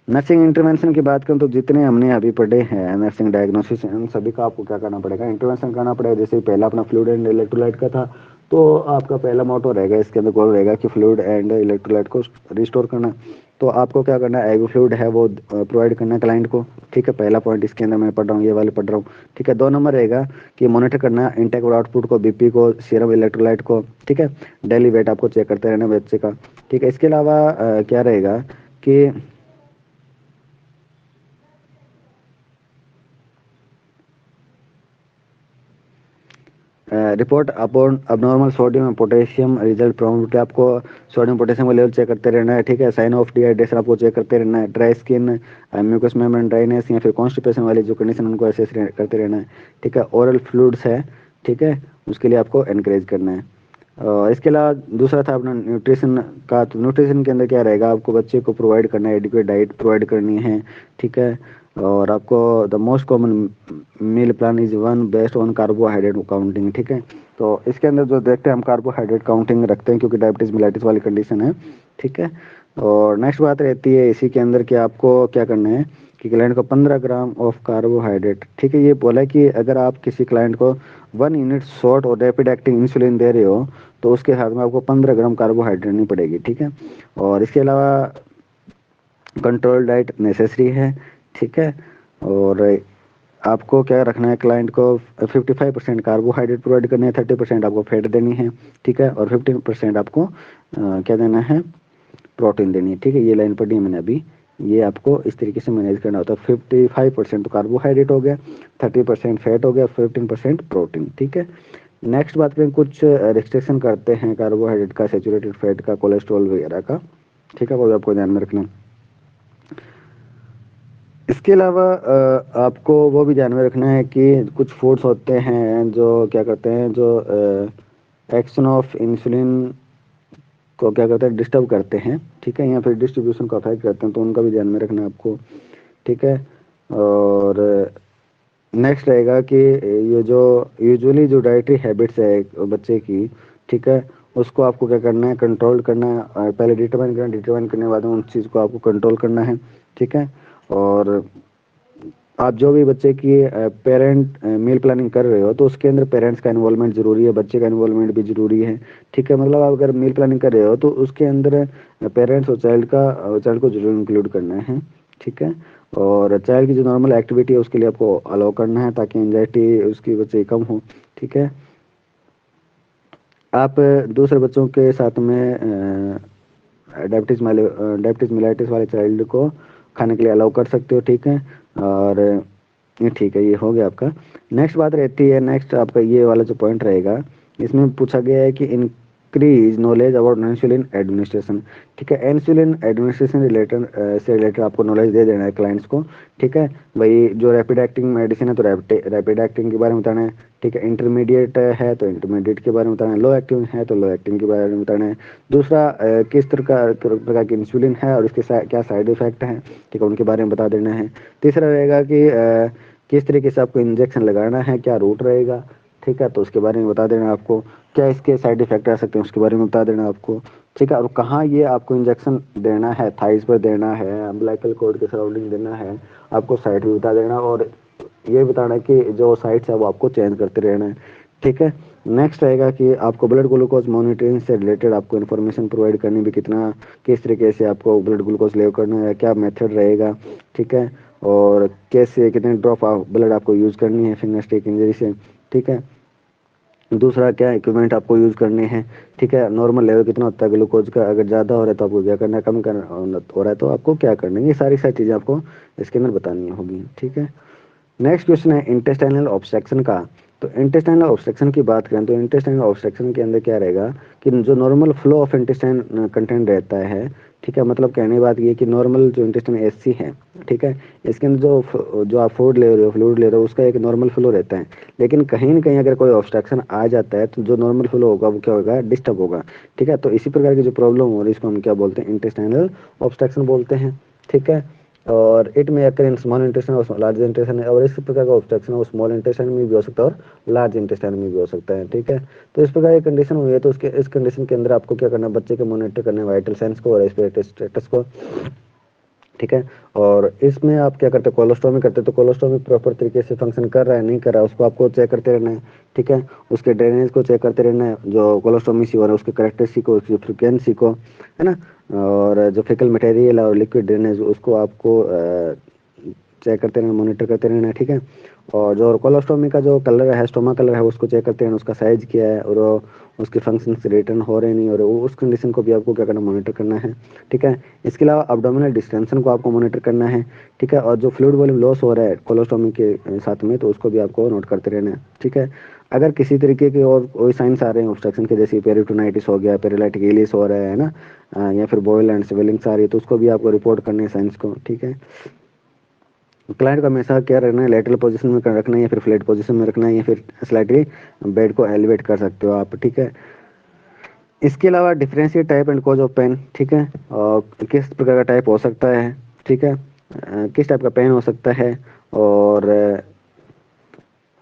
[SPEAKER 1] नर्सिंग इंटरवेंशन की बात करें तो जितने हमने अभी पढ़े हैं नर्सिंग डायग्नोसिस, उन सभी का आपको क्या करना पड़ेगा, इंटरवेंशन करना पड़ेगा। जैसे पहला अपना फ्लूइड एंड इलेक्ट्रोलाइट का था, तो आपका पहला मोटो रहेगा इसके अंदर गोल रहेगा कि फ्लूइड एंड इलेक्ट्रोलाइट को रिस्टोर करना। तो आपको क्या करना है, एगो फ्लूइड है वो प्रोवाइड करना है क्लाइंट को, ठीक है। पहला पॉइंट इसके अंदर मैं पढ़ रहा हूँ, ये वाले पढ़ रहा हूँ, ठीक है। 2 नंबर रहेगा कि मॉनिटर करना इनटेक और आउटपुट को, बीपी को, सीरम इलेक्ट्रोलाइट को, ठीक है। डेली वेट आपको चेक करते रहना बच्चे का, ठीक है। इसके अलावा क्या रहेगा कि report upon abnormal sodium and potassium result problem, कि आपको सोडियम पोटेशियम का लेवल चेक करते रहना है, ठीक है। साइन ऑफ डिहाइड्रेशन आपको चेक करते रहना है, dry skin, mucous membrane dryness या फिर कॉन्स्टिपेशन वाली जो कंडीशन उनको असेस करते रहना है, ठीक है। ओरल फ्लूइड्स है, ठीक है, उसके लिए आपको एनकरेज करना है। इसके अलावा दूसरा था अपना न्यूट्रिशन का, तो न्यूट्रिशन के अंदर क्या रहेगा, आपको बच्चे को प्रोवाइड करना है, एडिक्वेट डाइट प्रोवाइड करनी है, ठीक है। और आपको the most common meal plan is one based on carbohydrate counting, ठीक है। तो इसके अंदर जो देखते हैं हम कार्बोहाइड्रेट काउंटिंग रखते हैं क्योंकि डायबिटीज मिलाइटिस वाली कंडीशन है, ठीक है। और नेक्स्ट बात रहती है इसी के अंदर कि आपको क्या करना है कि क्लाइंट को 15 ग्राम ऑफ कार्बोहाइड्रेट, ठीक है, ये बोला है कि अगर आप किसी क्लाइंट को 1 यूनिट शॉर्ट और रैपिड एक्टिंग इंसुलिन दे रहे हो तो उसके साथ में आपको 15 ग्राम कार्बोहाइड्रेट नहीं पड़ेगी, ठीक है। और इसके अलावा कंट्रोल डाइट नेसेसरी है, ठीक है। और आपको क्या रखना है, क्लाइंट को 55% कार्बोहाइड्रेट प्रोवाइड करने हैं, 30% आपको फैट देनी है, ठीक है, और 15% आपको क्या देना है, प्रोटीन देनी है, ठीक है। ये लाइन पढ़ी है मैंने अभी, ये आपको इस तरीके से मैनेज करना होता है। 55% तो कार्बोहाइड्रेट हो गया, 30% फैट हो गया, 15% प्रोटीन, ठीक है। नेक्स्ट बात करें, कुछ रिस्ट्रिक्शन करते हैं कार्बोहाइड्रेट का, सेचुरेटेड फैट का, कोलेस्ट्रॉल वगैरह का, ठीक है, वो भी आपको ध्यान में रखना। इसके अलावा आपको वो भी ध्यान में रखना है कि कुछ फूड्स होते हैं जो क्या करते हैं, जो एक्शन ऑफ इंसुलिन को क्या करते हैं, डिस्टर्ब करते हैं, ठीक है, या फिर डिस्ट्रीब्यूशन को अफेक्ट करते हैं, तो उनका भी ध्यान में रखना है आपको, ठीक है। और नेक्स्ट रहेगा कि ये जो यूजुअली जो डाइटरी हैबिट्स है एक बच्चे की, ठीक है, उसको आपको क्या करना है, कंट्रोल करना है। पहले डिटरमाइन करने के बाद में उन चीज़ को आपको कंट्रोल करना है, ठीक है। और आप जो भी बच्चे की पेरेंट मील प्लानिंग कर रहे हो तो उसके अंदर पेरेंट्स का इन्वॉल्वमेंट जरूरी है, बच्चे का इन्वॉल्वमेंट भी जरूरी है, ठीक है। मतलब आप अगर मील प्लानिंग कर रहे हो तो उसके अंदर पेरेंट्स और चाइल्ड को जरूर इंक्लूड करना है, ठीक है। और चाइल्ड की जो नॉर्मल एक्टिविटी है उसके लिए आपको अलाउ करना है ताकि एंजाइटी उसकी बच्चे की कम हो, ठीक है। आप दूसरे बच्चों के साथ में डायबिटीज मिलाइटिस वाले चाइल्ड को खाने के लिए अलाउ कर सकते हो, ठीक है। और ये ठीक है, ये हो गया आपका। नेक्स्ट बात रहती है, नेक्स्ट आपका ये वाला जो पॉइंट रहेगा, इसमें पूछा गया है कि increase knowledge about insulin administration, ठीक है। इंसुलिन एडमिनिस्ट्रेशन रिलेटेड से रिलेटेड आपको नॉलेज दे देना है क्लाइंट्स को, ठीक है। भाई जो रैपिड एक्टिंग मेडिसिन है तो रैपिड एक्टिंग के बारे में बताना है, ठीक है। इंटरमीडिएट है तो इंटरमीडिएट के बारे में बताना है, लो एक्टिंग है तो लो एक्टिंग के बारे में बताना है। दूसरा किस प्रकार की इंसुलिन है और इसके क्या साइड इफेक्ट हैं, ठीक है, उनके बारे में बता देना है। तीसरा रहेगा कि किस तरीके से आपको इंजेक्शन लगाना है, क्या रूट रहेगा, ठीक है, तो उसके बारे में बता देना आपको। क्या इसके साइड इफेक्ट आ सकते हैं उसके बारे में बता देना आपको, ठीक है। और कहाँ ये आपको इंजेक्शन देना है, थाइस पर देना है, अम्बिलिकल कॉर्ड के सराउंडिंग देना है, आपको साइड भी बता देना। और ये बताना है कि जो साइट्स है वो आपको चेंज करते रहना है, ठीक है। नेक्स्ट रहेगा कि आपको ब्लड ग्लूकोज मॉनिटरिंग से रिलेटेड आपको इन्फॉर्मेशन प्रोवाइड करनी भी, कितना किस तरीके से आपको ब्लड ग्लूकोज लेव करना है, क्या मेथड रहेगा, ठीक है। और कैसे कितने ड्रॉप ऑफ ब्लड आपको यूज़ करनी है फिंगर स्टिक इंजरी से, ठीक है। दूसरा क्या इक्विपमेंट आपको यूज़ करने हैं, ठीक है। नॉर्मल लेवल कितना होता है ग्लूकोज का, अगर ज़्यादा हो रहा है तो आपको क्या करना है, कम कर हो रहा है तो आपको क्या करना है, ये सारी सारी चीज़ें आपको इसके अंदर बतानी होगी, ठीक है। नेक्स्ट क्वेश्चन है इंटेस्टाइनल ऑब्स्ट्रक्शन का। तो इंटेस्टाइनल ऑब्स्ट्रक्शन की बात करें तो इंटेस्टाइनल ऑब्स्ट्रक्शन के अंदर क्या रहेगा कि जो normal flow of intestine content रहता है, ठीक है, मतलब कहने की बात ये कि नॉर्मल जो इंटेस्टाइन एससी है, ठीक है, इसके अंदर जो आप फूड ले रहे हो, फ्लूइड ले रहे हो, उसका एक नॉर्मल फ्लो रहता है। लेकिन कहीं ना कहीं अगर कोई ऑब्स्ट्रक्शन आ जाता है तो जो नॉर्मल फ्लो होगा वो क्या होगा, डिस्टर्ब होगा, ठीक है। तो इसी प्रकार की जो प्रॉब्लम हो रही है इसको हम क्या बोलते हैं, इंटेस्टाइनल ऑब्स्ट्रक्शन बोलते हैं, ठीक है। और इट में अकर इन स्मॉल इंटेस्टाइन और लार्ज इंटेस्टाइन है, और इस प्रकार का ऑब्स्ट्रक्शन वो स्मॉल इंटेस्टाइन में भी हो सकता है और लार्ज इंटेस्टाइन में भी हो सकता है, ठीक है। तो इस प्रकार की कंडीशन हुई है तो उसके इस कंडीशन के अंदर आपको क्या करना है, बच्चे को मॉनिटर करना है, वाइटल साइंस को और रेस्पिरेटरी स्टेटस को, ठीक है। और इसमें आप क्या करते हैं, कोलोस्टोमी करते हैं, तो कोलोस्टोमी प्रॉपर तरीके से फंक्शन कर रहा है नहीं कर रहा है उसको आपको चेक करते रहना है, ठीक है। उसके ड्रेनेज को चेक करते रहना है, जो कोलोस्टोमी सी हो रहा है उसके करेक्टरिस्टिक को, उसकी फ्रिक्वेंसी को, है ना। और जो फिकल मटेरियल और लिक्विड ड्रेनेज उसको आपको चेक करते रहना, मॉनिटर करते रहना है, ठीक है। और जो कोलोस्टोमी का जो कलर है, स्टोमा कलर है, उसको चेक करते रहना, उसका साइज क्या है और उसके फंक्शन से रिटर्न हो रहे नहीं, और उस कंडीशन को भी आपको क्या करना, मॉनिटर करना है, ठीक है। इसके अलावा अब्डोमिनल डिस्टेंशन को आपको मॉनिटर करना है, ठीक है। और जो फ्लूइड वॉल्यूम लॉस हो रहा है कोलोस्टोमी के साथ में तो उसको भी आपको नोट करते रहना है, ठीक है। अगर किसी तरीके के और कोई साइंस आ रहे हैं ऑब्स्ट्रक्शन के, जैसे पेरिटोनाइटिस हो गया, पेरिलाइटिक इलिस हो रहा है ना, या फिर बॉयल एंड स्वेलिंग्स आ रही है तो उसको भी आपको रिपोर्ट करनी है साइंस को, ठीक है। क्लाइंट को हमेशा क्या रखना है, लेटरल पोजीशन में रखना है या फिर फ्लैट पोजीशन में रखना है या फिर स्लाइटली बेड को एलिवेट कर सकते हो आप, ठीक है। इसके अलावा differentiate type and cause of pain, ठीक है, और किस प्रकार का टाइप हो सकता है, ठीक है, किस टाइप का पेन हो सकता है। और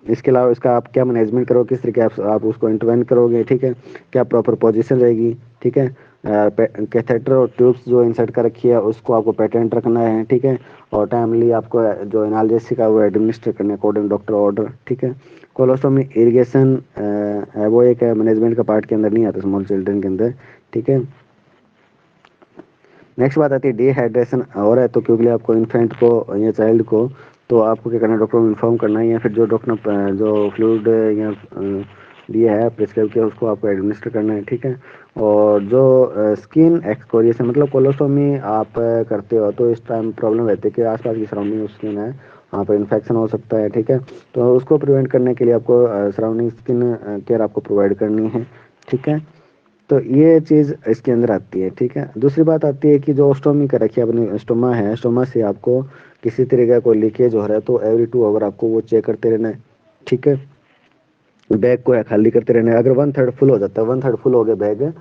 [SPEAKER 1] इसके अलावा इसका आप क्या मैनेजमेंट करोगे, किस तरीके आप उसको इंटरवेंट करोगे, ठीक है, क्या प्रॉपर पोजीशन रहेगी, ठीक है। कैथेटर और ट्यूब्स जो इंसर्ट कर रखी है उसको आपको पेटेंट रखना है, ठीक है। और टाइमली आपको जो एनालिसिस का वो एडमिनिस्टर करना है अकॉर्डिंग डॉक्टर ऑर्डर, ठीक है। कोलोस्टोमी इरिगेशन वो एक मैनेजमेंट का पार्ट के अंदर नहीं आता स्मॉल चिल्ड्रन के अंदर, ठीक है। नेक्स्ट बात आती है डिहाइड्रेशन हो रहा है तो क्योंकि आपको इन्फेंट को या चाइल्ड को तो आपको क्या करना है, डॉक्टर को इन्फॉर्म करना है या फिर जो डॉक्टर जो फ्लूइड या दिया है प्रिस्क्राइब किया उसको आपको एडमिनिस्टर करना है, ठीक है। और जो स्किन एक्सफोलिएशन मतलब कोलोस्टोमी आप करते हो तो इस टाइम प्रॉब्लम रहती है कि आसपास की सराउंडिंग स्किन है वहाँ पर इन्फेक्शन हो सकता है, ठीक है। तो उसको प्रिवेंट करने के लिए आपको सराउंडिंग स्किन केयर आपको प्रोवाइड करनी है, ठीक है। तो ये चीज़ इसके अंदर आती है, ठीक है। दूसरी बात आती है कि जो ओस्टोमी कर रखी है अपनी स्टोमा है, स्टोमा से आपको किसी तरीके का कोई लीकेज हो रहा है तो एवरी 2 आवर आपको वो चेक करते रहना है, ठीक है। बैग को है खाली करते रहना है। अगर 1/3 फुल हो जाता है, 1/3 फुल हो गया बैग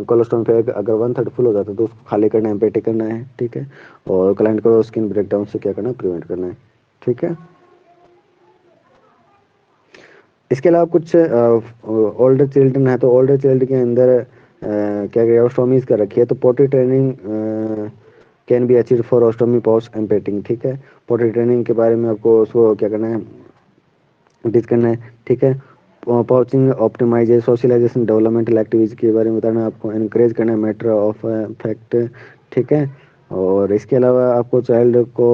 [SPEAKER 1] कोलेस्ट्रॉल पे, अगर 1/3 फुल हो जाता है तो उसको खाली करना है, एम्प्टी करना है, ठीक है। और क्लाइंट को स्किन ब्रेकडाउन से क्या करना है, प्रिवेंट करना है, ठीक है। इसके अलावा कुछ ओल्डर चिल्ड्रन है तो ओल्डर चिल्ड्रन के अंदर क्या क्या ओस्टोमीज कर रखी है तो potty training can be achieve for ostomy post amputating, ठीक है। पोटी ट्रेनिंग के बारे में आपको उसको क्या करना है, डिस करना है, ठीक है। Pouching optimisation socialisation developmental activities के बारे में बताना है, आपको एनकरेज करना है मैटर ऑफ फैक्ट, ठीक है। और इसके अलावा आपको चाइल्ड को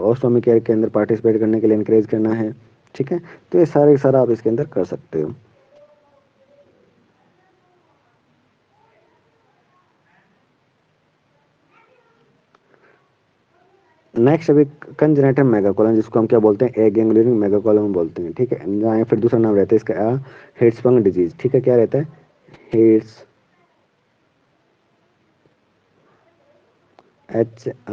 [SPEAKER 1] ओस्टोमी केयर के अंदर पार्टिसिपेट करने के लिए इनकरेज करना है, ठीक है। तो ये सारे सारा आप इसके अंदर कर सकते हो। नेक्स्ट अभी कंजेनिटल मेगाकोलन जिसको हम क्या बोलते हैं, ए गैंग्लियन मेगाकोलन बोलते हैं, ठीक है। या फिर दूसरा नाम रहता है इसका हिट्सबर्ग डिजीज, ठीक है। क्या रहता है, हिट्स HIRSPNG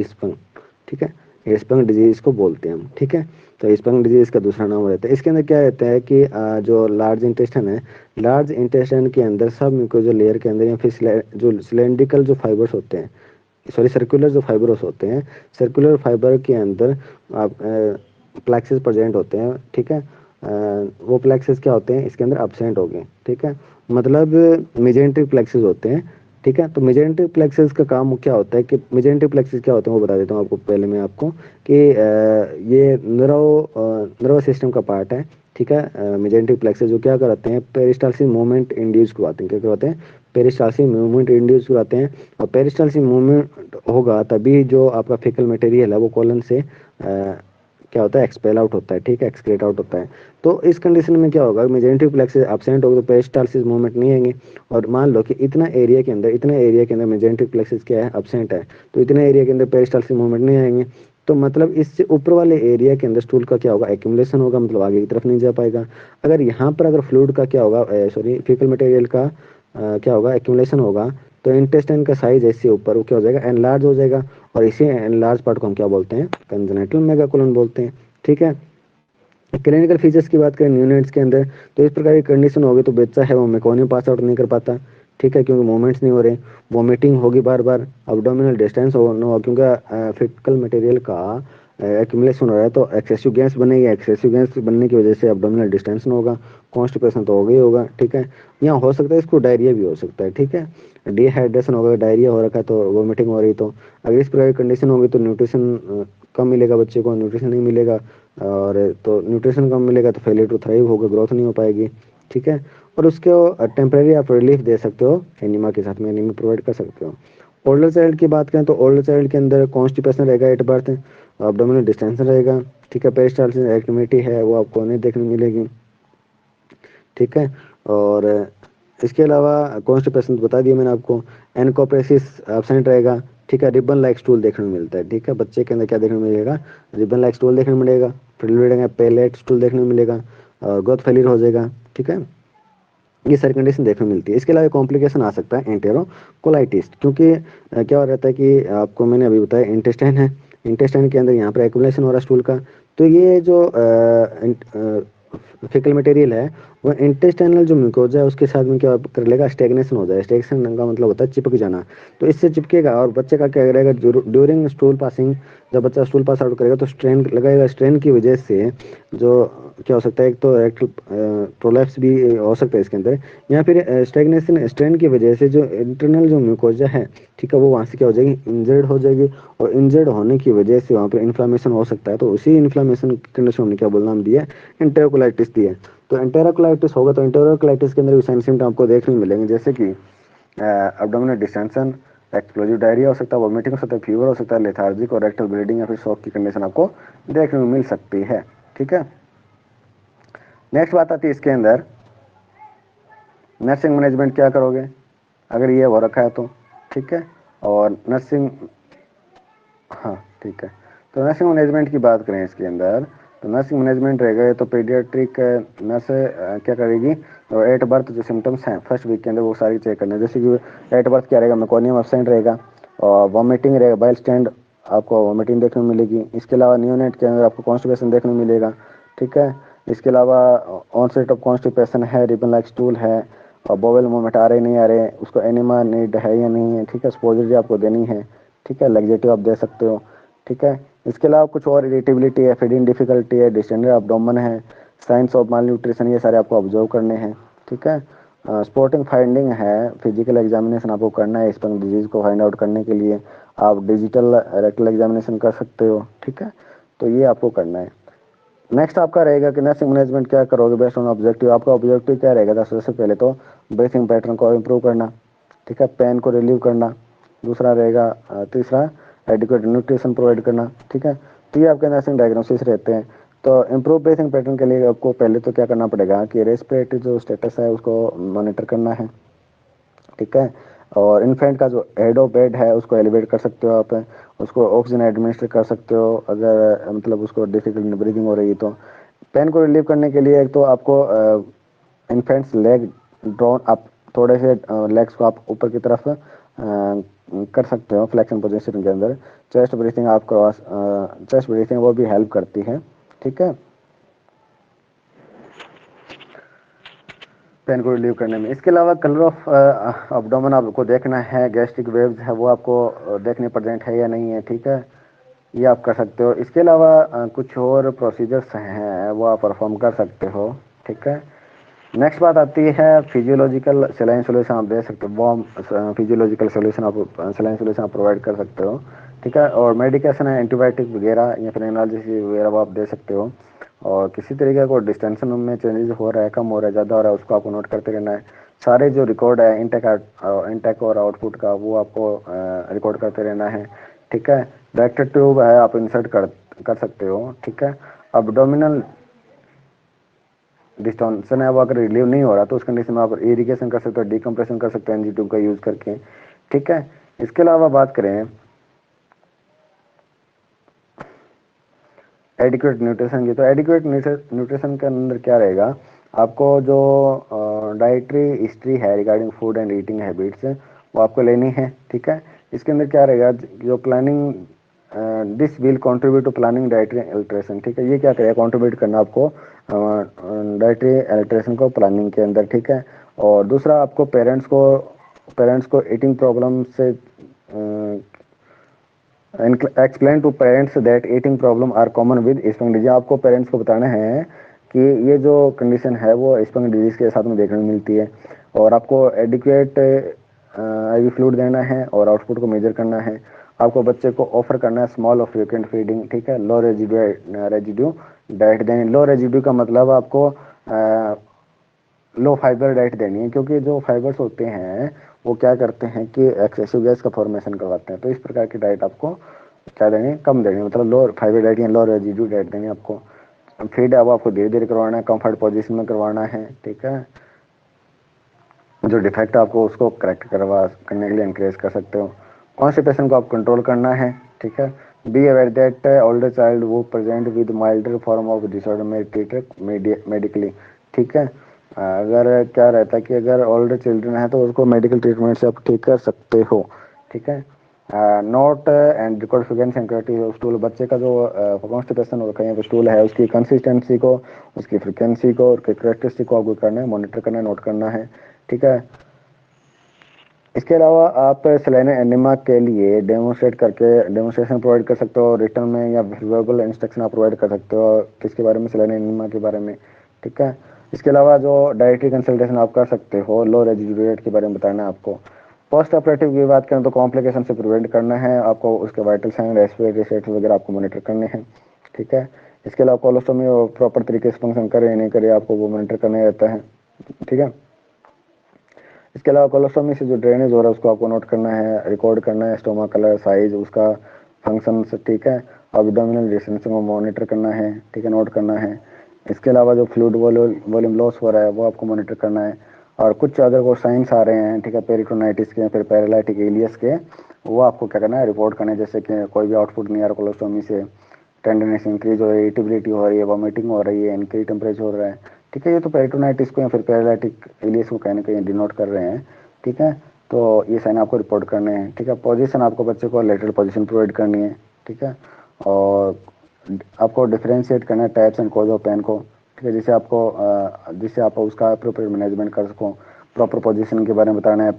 [SPEAKER 1] स्पंग, ठीक है। स्पंग डिजीज को बोलते हैं हम, ठीक है। तो स्पंग डिजीज का दूसरा नाम रहता है। इसके अंदर क्या रहता है कि जो लार्ज इंटेस्टाइन है, लार्ज इंटेस्टाइन के अंदर सब म्यूकोजल लेयर के अंदर या फिर जो सिलेंड्रिकल जो फाइबर्स होते हैं, सॉरी सर्कुलर जो फाइबर्स होते हैं, सर्कुलर फाइबर के अंदर आप प्लेक्सेस प्रेजेंट होते हैं, ठीक है। वो प्लेक्सेस क्या होते हैं, इसके अंदर अब्सेंट हो गए, ठीक है। मतलब मेजेंटिक प्लेक्सेस होते हैं, ठीक है। तो मेजेंटिक प्लेक्सेस का काम क्या होता है कि मेजेंटिक प्लेक्सेस क्या होते हैं वो बता देता हूँ आपको पहले मैं आपको कि ये नर्वस सिस्टम का पार्ट है, ठीक है। मेजेंटिक प्लेक्सेस जो क्या कराते हैं, पेरिस्टालसिस मूवमेंट इंड्यूस करवाते हैं, क्या करवाते हैं, पेरिस्टालसिस मूवमेंट इंड्यूस कराते हैं। और पेरिस्टालसिस मूवमेंट होगा तभी जो आपका फीकल मटेरियल है वो कॉलन से क्या होता है, एक्सपेल आउट होता है, ठीक है, एक्सक्रीट आउट होता है। तो इस कंडीशन में क्या होगा, मेजेंटिव प्लेक्सेस एब्सेंट होगा तो पेरिस्टालसिस मूवमेंट नहीं आएंगे। और मान लो कि इतना एरिया के अंदर मेजेंटिव प्लेक्सेस क्या है, एब्सेंट है, तो इतने एरिया के अंदर पेरिस्टालसिस मूवमेंट नहीं आएंगे। तो मतलब इससे ऊपर वाले एरिया के अंदर स्टूल का क्या होगा, एक्यूमुलेशन होगा, मतलब आगे की तरफ नहीं जा पाएगा। अगर यहाँ पर अगर फ्लूइड का क्या होगा, सॉरी फीकल मटेरियल का क्या होगा, एक्यूमुलेशन होगा, तो इंटेस्टाइन का साइज ऐसे ऊपर वो क्या हो जाएगा, एनलार्ज हो जाएगा। और इसी एनलार्ज पार्ट को हम क्या बोलते हैं, कंजेनिटल मेगाकोलन बोलते हैं, ठीक है। क्लिनिकल फीचर्स की बात करें न्यूनेट्स के अंदर तो इस प्रकार की कंडीशन होगी तो बच्चा है वो मेकोनियम पास आउट नहीं कर पाता, ठीक है, क्योंकि मूवमेंट्स नहीं हो रहे। वोमिटिंग होगी बार बार, अब्डोमिनल डिस्टेंस हो ना हो, क्योंकि फिजिकल मटेरियल का एक्यूमुलेशन हो रहा है तो एक्सेसिव गैस बनेगी, एक्सेसिव गैस बनने की वजह से अब्डोमिनल डिस्टेंस होगा, कॉन्स्टिपेशन तो होगा ही होगा, ठीक है। यहाँ हो सकता है इसको डायरिया भी हो सकता है, ठीक है। डिहाइड्रेशन होगा, डायरिया हो रखा है तो वोमिटिंग हो रही, तो अगर इस प्रकार की कंडीशन होगी तो न्यूट्रिशन कम मिलेगा बच्चे को, न्यूट्रिशन नहीं मिलेगा, और तो न्यूट्रिशन कम मिलेगा तो फेलियर टू थ्राइव होगा, ग्रोथ नहीं हो पाएगी, ठीक है। और उसको टेम्परेरी आप रिलीफ दे सकते हो एनीमा के साथ में, एनीमा प्रोवाइड कर सकते हो। ओल्डर चाइल्ड की बात करें तो ओल्डर चाइल्ड के अंदर कॉन्स्टिपेशन रहेगा एट बर्थ, अब्डोमिनल डिस्टेंशन रहेगा, ठीक है। पेरिस्टालसिस एक्टिविटी है वो आपको नहीं देखने मिलेगी, ठीक है। और इसके अलावा कॉन्स्टिपेशन बता दिया मैंने आपको, एनकोप्रेसिस एब्सेंट रहेगा, ठीक है। रिबन लाइक स्टूल देखने को मिलता है, ठीक है। बच्चे के अंदर क्या देखने को मिलेगा, रिबन लाइक स्टूल देखने को मिलेगा, फ्लूइड पेलेट स्टूल देखने को मिलेगा, और ग्रोथ फेलियर हो जाएगा, ठीक है। ये सारी कंडीशन देखने को मिलती है। इसके अलावा कॉम्प्लिकेशन आ सकता है एंटेरोकोलाइटिस, क्योंकि क्या हो रहता है कि आपको मैंने अभी बताया इंटेस्टाइन है, इंटेस्टाइन के अंदर यहाँ पर एक्युमुलेशन हो रहा है स्टूल का, तो ये जो फिकल मटेरियल है वो इंटेस्टाइनल जो म्यूकोजा है उसके साथ में क्या कर लेगा, स्टेगनेशन हो जाए। स्टेगनेशन का मतलब होता है चिपक जाना, तो इससे चिपकेगा और बच्चे का क्या करेगा, ड्यूरिंग स्टूल पासिंग, जब बच्चा स्टूल पास आउट करेगा तो स्ट्रेन लगेगा। स्ट्रेन की वजह से जो क्या हो सकता है, एक तो रेक्टल प्रोलैप्स भी हो सकता है इसके अंदर, या फिर स्टेगनेशन स्ट्रेन की वजह से जो इंटरनल जो म्यूकोजा है, ठीक है, वो वहाँ से क्या हो जाएगी, इंजर्ड हो जाएगी। और इंजर्ड होने की वजह से वहाँ पे इन्फ्लामेशन हो सकता है, तो उसी इन्फ्लामेशन कंडीशन होने क्या बोल नाम दिया है, एंटेरोकोलाइटिस दिया है। तो एंटेरोकोलाइटिस होगा तो एंटेरोकोलाइटिस के अंदर भी साइन सिम्टम आपको देखने को मिलेंगे, जैसे कि एब्डोमिनल डिस्टेंशन, एक्सप्लोजिव डायरिया हो सकता है, वोमिटिंग हो सकता है, फीवर हो सकता है, लेथार्जिक और रेक्टल ब्लीडिंग या फिर शॉक की कंडीशन आपको देखने को मिल सकती है। ठीक है, नेक्स्ट बात आती है इसके अंदर नर्सिंग मैनेजमेंट क्या करोगे अगर ये हो रखा है तो। ठीक है, और नर्सिंग, हाँ ठीक है, तो नर्सिंग मैनेजमेंट की बात करें इसके अंदर, तो नर्सिंग मैनेजमेंट रहेगा तो पीडियाट्रिक नर्स क्या करेगी, और एट बर्थ जो सिम्टम्स हैं फर्स्ट वीक के अंदर वो सारी चेक करना है। जैसे कि एट बर्थ क्या रहेगा, मेकोनियम एब्सेंट रहेगा, और वॉमिटिंग रहेगा, बाइल स्टैंड आपको वॉमिटिंग देखने को मिलेगी। इसके अलावा न्यूनेट के अंदर आपको कॉन्स्टिपेशन देखने को मिलेगा। ठीक है, इसके अलावा ऑनसेट ऑफ कॉन्स्टिपेशन है, रिबन लाइक स्टूल है, और बोवेल मूवमेंट आ रहे नहीं आ रहे, उसको एनिमा नीड है या नहीं है। ठीक है, एक्सपोजर आपको देनी है। ठीक है, लग्जेटिव आप दे सकते हो। ठीक है, इसके अलावा कुछ और इरिटेबिलिटी है, फीडिंग डिफिकल्टी है, डिस्टेंडर एब्डोमेन है, साइंस ऑफ माल न्यूट्रिशन, ये सारे आपको ऑब्जर्व करने हैं। ठीक है, स्पॉटिंग फाइंडिंग है, फिजिकल एग्जामिनेशन आपको करना है स्पंज डिजीज को फाइंड आउट करने के लिए। आप डिजिटल रेक्टल एग्जामिनेशन कर सकते हो। ठीक है, तो ये आपको करना है। नेक्स्ट आपका रहेगा कि नर्सिंग मैनेजमेंट क्या करोगे बेस्ड ऑन ऑब्जेक्टिव। आपका ऑब्जेक्टिव क्या रहेगा, सबसे पहले तो ब्रीथिंग पैटर्न को इम्प्रूव करना। ठीक है, पेन को रिलीव करना। दूसरा रहेगा तीसरा एडिक्वेट न्यूट्रिशन प्रोवाइड करना। ठीक है, तो ये आपके नर्सिंग डायग्नोसिस रहते हैं। तो इम्प्रूव ब्रीथिंग पैटर्न के लिए आपको पहले तो क्या करना पड़ेगा कि रेस्पिरेटरी जो स्टेटस है उसको मॉनिटर करना है। ठीक है, और इन्फेंट का जो हेड ऑफ बेड है उसको एलिवेट कर सकते हो आप, उसको ऑक्सीजन एडमिनिस्टर कर सकते हो अगर मतलब उसको डिफिकल्ट ब्रीदिंग हो रही है तो। पेन को रिलीव करने के लिए एक तो आपको इन्फेंट्स लेग ड्रॉन, आप थोड़े से लेग्स को आप ऊपर की तरफ कर सकते हो फ्लेक्शन पोजीशन के अंदर। चेस्ट ब्रीथिंग आप क्रॉस, चेस्ट ब्रीथिंग वो भी हेल्प करती है। ठीक है, पेन को रिलीव करने में। इसके अलावा कलर ऑफ अब्डोमेन आपको देखना है, गैस्ट्रिक वेव्स है वो आपको देखने प्रेजेंट है या नहीं है। ठीक है, ये आप कर सकते हो। इसके अलावा कुछ और प्रोसीजर्स हैं वो आप परफॉर्म कर सकते हो। ठीक है, नेक्स्ट बात आती है फिजियोलॉजिकल सलाइन सोल्यूशन आप दे सकते हो, वार्म फिजियोलॉजिकल सोल्यूशन आप सलाइन सोल्यूशन आप प्रोवाइड कर सकते हो। ठीक है, और मेडिकेशन है एंटीबायोटिक वगैरह या फिर एनालिसिस वगैरह वो आप दे सकते हो। और किसी तरीके को डिस्टेंशन में चेंजेस हो रहा है, कम हो रहा है, ज़्यादा हो रहा है, उसको आपको नोट करते रहना है। सारे जो रिकॉर्ड है इनटेक और आउटपुट का वो आपको रिकॉर्ड करते रहना है। ठीक है, डायरेक्टेड ट्यूब है आप इंसर्ट कर सकते हो। ठीक है, अब्डोमिनल डिस्टॉर्शन है वो अगर रिलीव नहीं हो रहा तो उस कंडीशन में आप इरिगेशन कर सकते हो, डिकम्प्रेशन कर सकते हो एनजी ट्यूब का यूज करके। ठीक है, इसके अलावा बात करें एडिक्वेट न्यूट्रिशन की, तो एडिक्वेट न्यूट्रिशन के अंदर क्या रहेगा, आपको जो डाइटरी हिस्ट्री है regarding food and eating habits वो आपको लेनी है। ठीक है, इसके अंदर क्या रहेगा, जो planning this will contribute to planning dietary alteration. ठीक है, ये क्या करेगा, कंट्रीब्यूट करना आपको डाइटरी अल्ट्रेशन को प्लानिंग के अंदर। ठीक है, और दूसरा आपको पेरेंट्स को ईटिंग प्रॉब्लम से explain to parents that eating problem are common with sponge disease. आपको पेरेंट्स को बताना है कि ये जो कंडीशन है वो स्पंज डिजीज के साथ में देखने को मिलती है, और आपको एडिक्वेट आईवी फ्लूइड देना है और आउटपुट को मेजर करना है। आपको बच्चे को ऑफर करना है स्मॉल और फ्रिक्वेंट फीडिंग। ठीक है, लो रेजिड्यू डाइट देनी। लो रेजिड्यू का मतलब आपको लो फाइबर डाइट देनी है, क्योंकि जो फाइबर्स होते हैं वो क्या करते हैं कि एक्सेसिव गैस का फॉर्मेशन करवाते हैं। तो इस प्रकार की डाइट आपको क्या देनी है, कम देनी है, मतलब लो फाइबर डाइट या लो रेजिड्यू डाइट देनी है आपको। फीड अब आपको धीरे धीरे करवाना है, कंफर्ट पोजीशन में करवाना है। ठीक है, जो डिफेक्ट आपको उसको करेक्ट करने के लिए इंक्रेज कर सकते हो। कॉन्स्टिपेशन को आप कंट्रोल करना है। ठीक है, be aware that older child who present with milder form of disorder may treated medically. ठीक है, अगर क्या रहता है कि अगर ओल्डर चिल्ड्रन है तो उसको मेडिकल ट्रीटमेंट से आप ठीक कर सकते हो। ठीक है, note and record frequency and creative stool, बच्चे का जो कॉन्स्टिपेशन हो रखा है स्टूल है उसकी कंसिस्टेंसी को, उसकी फ्रीक्वेंसी को और करेक्टरिस्टिक को आपको करना है, मॉनिटर करना है, नोट करना है, ठीक है। इसके अलावा आप सलाइन एनिमा के लिए डेमोस्ट्रेशन प्रोवाइड कर सकते हो रिटर्न में, या वर्बल इंस्ट्रक्शन आप प्रोवाइड कर सकते हो किसके बारे में, सलाइन एनिमा के बारे में, ठीक है। इसके अलावा जो डायरेक्टरी कंसल्टेशन आप कर सकते हो, लो रेजिड्यू रेट के बारे में बताना है आपको। पोस्ट ऑपरेटिव की बात करें तो कॉम्प्लिकेशन से प्रिवेंट करना है आपको, उसके वाइटल साइन, रेस्पिरेटरी रेट वगैरह आपको मॉनिटर करने हैं, ठीक है। इसके अलावा कोलोस्टोमी प्रॉपर तरीके से फंक्शन करे या नहीं करे आपको वो मॉनिटर करना रहता है, ठीक है। इसके अलावा कोलोस्टोमी से जो ड्रेनेज हो रहा है उसको आपको नोट करना है, रिकॉर्ड करना है, स्टोमा कलर, साइज, उसका फंक्शन, ठीक है। एब्डोमिनल डिस्टेंसिंग को मॉनिटर करना है, ठीक है, नोट करना है। इसके अलावा जो फ्लूइड वॉल्यूम लॉस हो रहा है वो आपको मॉनिटर करना है। और कुछ अगर वो साइंस आ रहे हैं, ठीक है, पेरिटोनाइटिस के, फिर पैरालिटिक एलियस के, वो आपको क्या करना है, रिपोर्ट करना है। जैसे कि कोई भी आउटपुट नहीं आ रहा कोलोस्टोमी से, टेंडरनेस इंक्रीज हो रही है, इरिटेबिलिटी हो रही है, वॉमिटिंग हो रही है, इंक्रीज टेम्परेचर हो रहा है, ठीक है। ये तो पेरिटोनाइटिस को या फिर पैरालिटिक एलियस को कहीं ना कहीं डिनोट कर रहे हैं, ठीक है। तो ये साइन आपको रिपोर्ट करने हैं, ठीक है। पोजीशन आपको बच्चे को लेटरल पोजीशन प्रोवाइड करनी है, ठीक है। और आपको डिफरेंशिएट करना है types and cause of pain को, ठीक है, जिससे आप उसका अप्रोप्रिएट मैनेजमेंट कर सको। प्रॉपर पोजीशन के बारे में बताना है,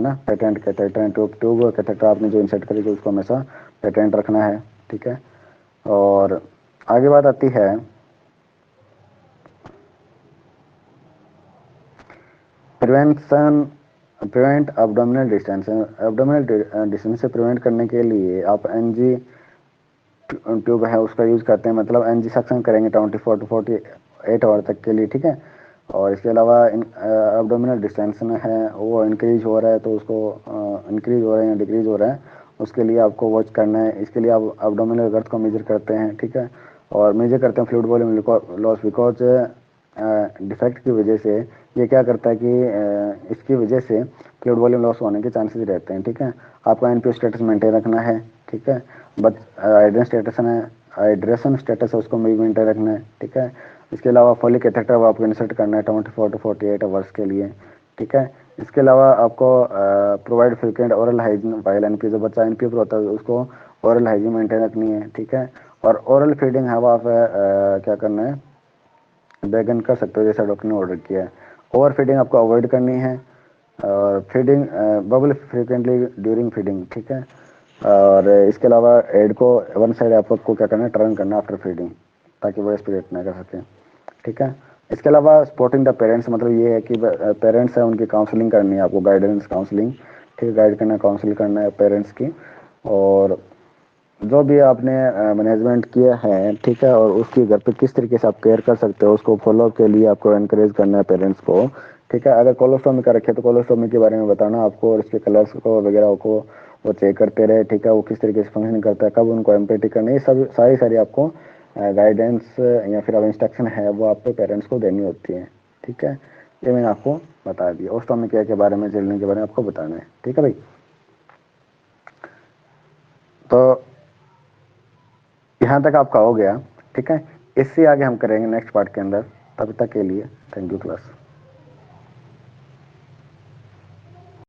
[SPEAKER 1] ना, पेटेंट कैथेटर ट्यूब कैथेटर आपने जो इंसर्ट करेगी उसको हमेशा पेटेंट रखना है, ठीक है। और आगे बात आती है prevention, prevent abdominal distance. Abdominal distance से प्रिवेंट करने के लिए आप एनजी ट्यूब है उसका यूज़ करते हैं, मतलब एनजी सक्शन करेंगे 24 टू 48 आवर तक के लिए, ठीक है। और इसके अलावा एब्डोमिनल डिस्टेंशन है वो इंक्रीज हो रहा है तो उसको इंक्रीज हो रहा है या डिक्रीज हो रहा है उसके लिए आपको वॉच करना है। इसके लिए आप एब्डोमिनल गर्थ को मेजर करते हैं, ठीक है। और मेजर करते हैं fluid volume loss, because defect की वजह से ये क्या करता है कि इसकी वजह से फ्लूइड वॉल्यूम लॉस होने के चांसेस रहते हैं, ठीक है। आपका एनपीओ स्टेटस मेंटेन रखना है, ठीक है। बट हाइड्रेशन स्टेटस है उसको मेंटेन रखना है, ठीक है। इसके अलावा फॉलिक कैथेटर आपको इंसर्ट करना है 24 टू 48 आवर्स के लिए, ठीक है। इसके अलावा आपको provide frequent oral hygiene while NPO, जो बच्चा एनपीओ पर होता है उसको ओरल हाइजीन मेंटेन रखनी है, ठीक है। और ओरल फीडिंग है वो आप क्या करना है, बैगन कर सकते हो जैसा डॉक्टर ने ऑर्डर किया है। ओवर फीडिंग आपको अवॉइड करनी है, और feeding bubble frequently during feeding, ठीक है। और इसके अलावा हेड को वन साइड आपको क्या करना है, टर्न करना आफ्टर फीडिंग, ताकि वो एस्पिरेट ना कर सके, ठीक है। इसके अलावा सपोर्टिंग द पेरेंट्स, मतलब ये है कि पेरेंट्स है उनकी काउंसलिंग करनी है आपको, गाइडेंस काउंसलिंग, ठीक है, गाइड करना है, काउंसिल करना है पेरेंट्स की। और जो भी आपने मैनेजमेंट किया है, ठीक है, और उसकी घर पे किस तरीके से आप केयर कर सकते हो उसको फॉलो के लिए आपको एनकरेज करना है पेरेंट्स को, ठीक है। अगर कोलोस्टोमी का रखे तो कोलोस्टोमी के बारे में बताना आपको, और इसके कलर्स को वगैरह को वो चेक करते रहे, ठीक है, वो किस तरीके से फंक्शन करता है, कब उनको एम्पेटी करनी है, सब सारी आपको गाइडेंस या फिर अब इंस्ट्रक्शन है वो आपको पेरेंट्स को देनी होती है, ठीक है। ये मैंने आपको बता दिया ओस्टोमी केयर के बारे में, झेलने के बारे में आपको बताना है, ठीक है भाई। तो यहाँ तक आपका हो गया, ठीक है। इससे आगे हम करेंगे नेक्स्ट पार्ट के अंदर, तब तक के लिए थैंक यू क्लास।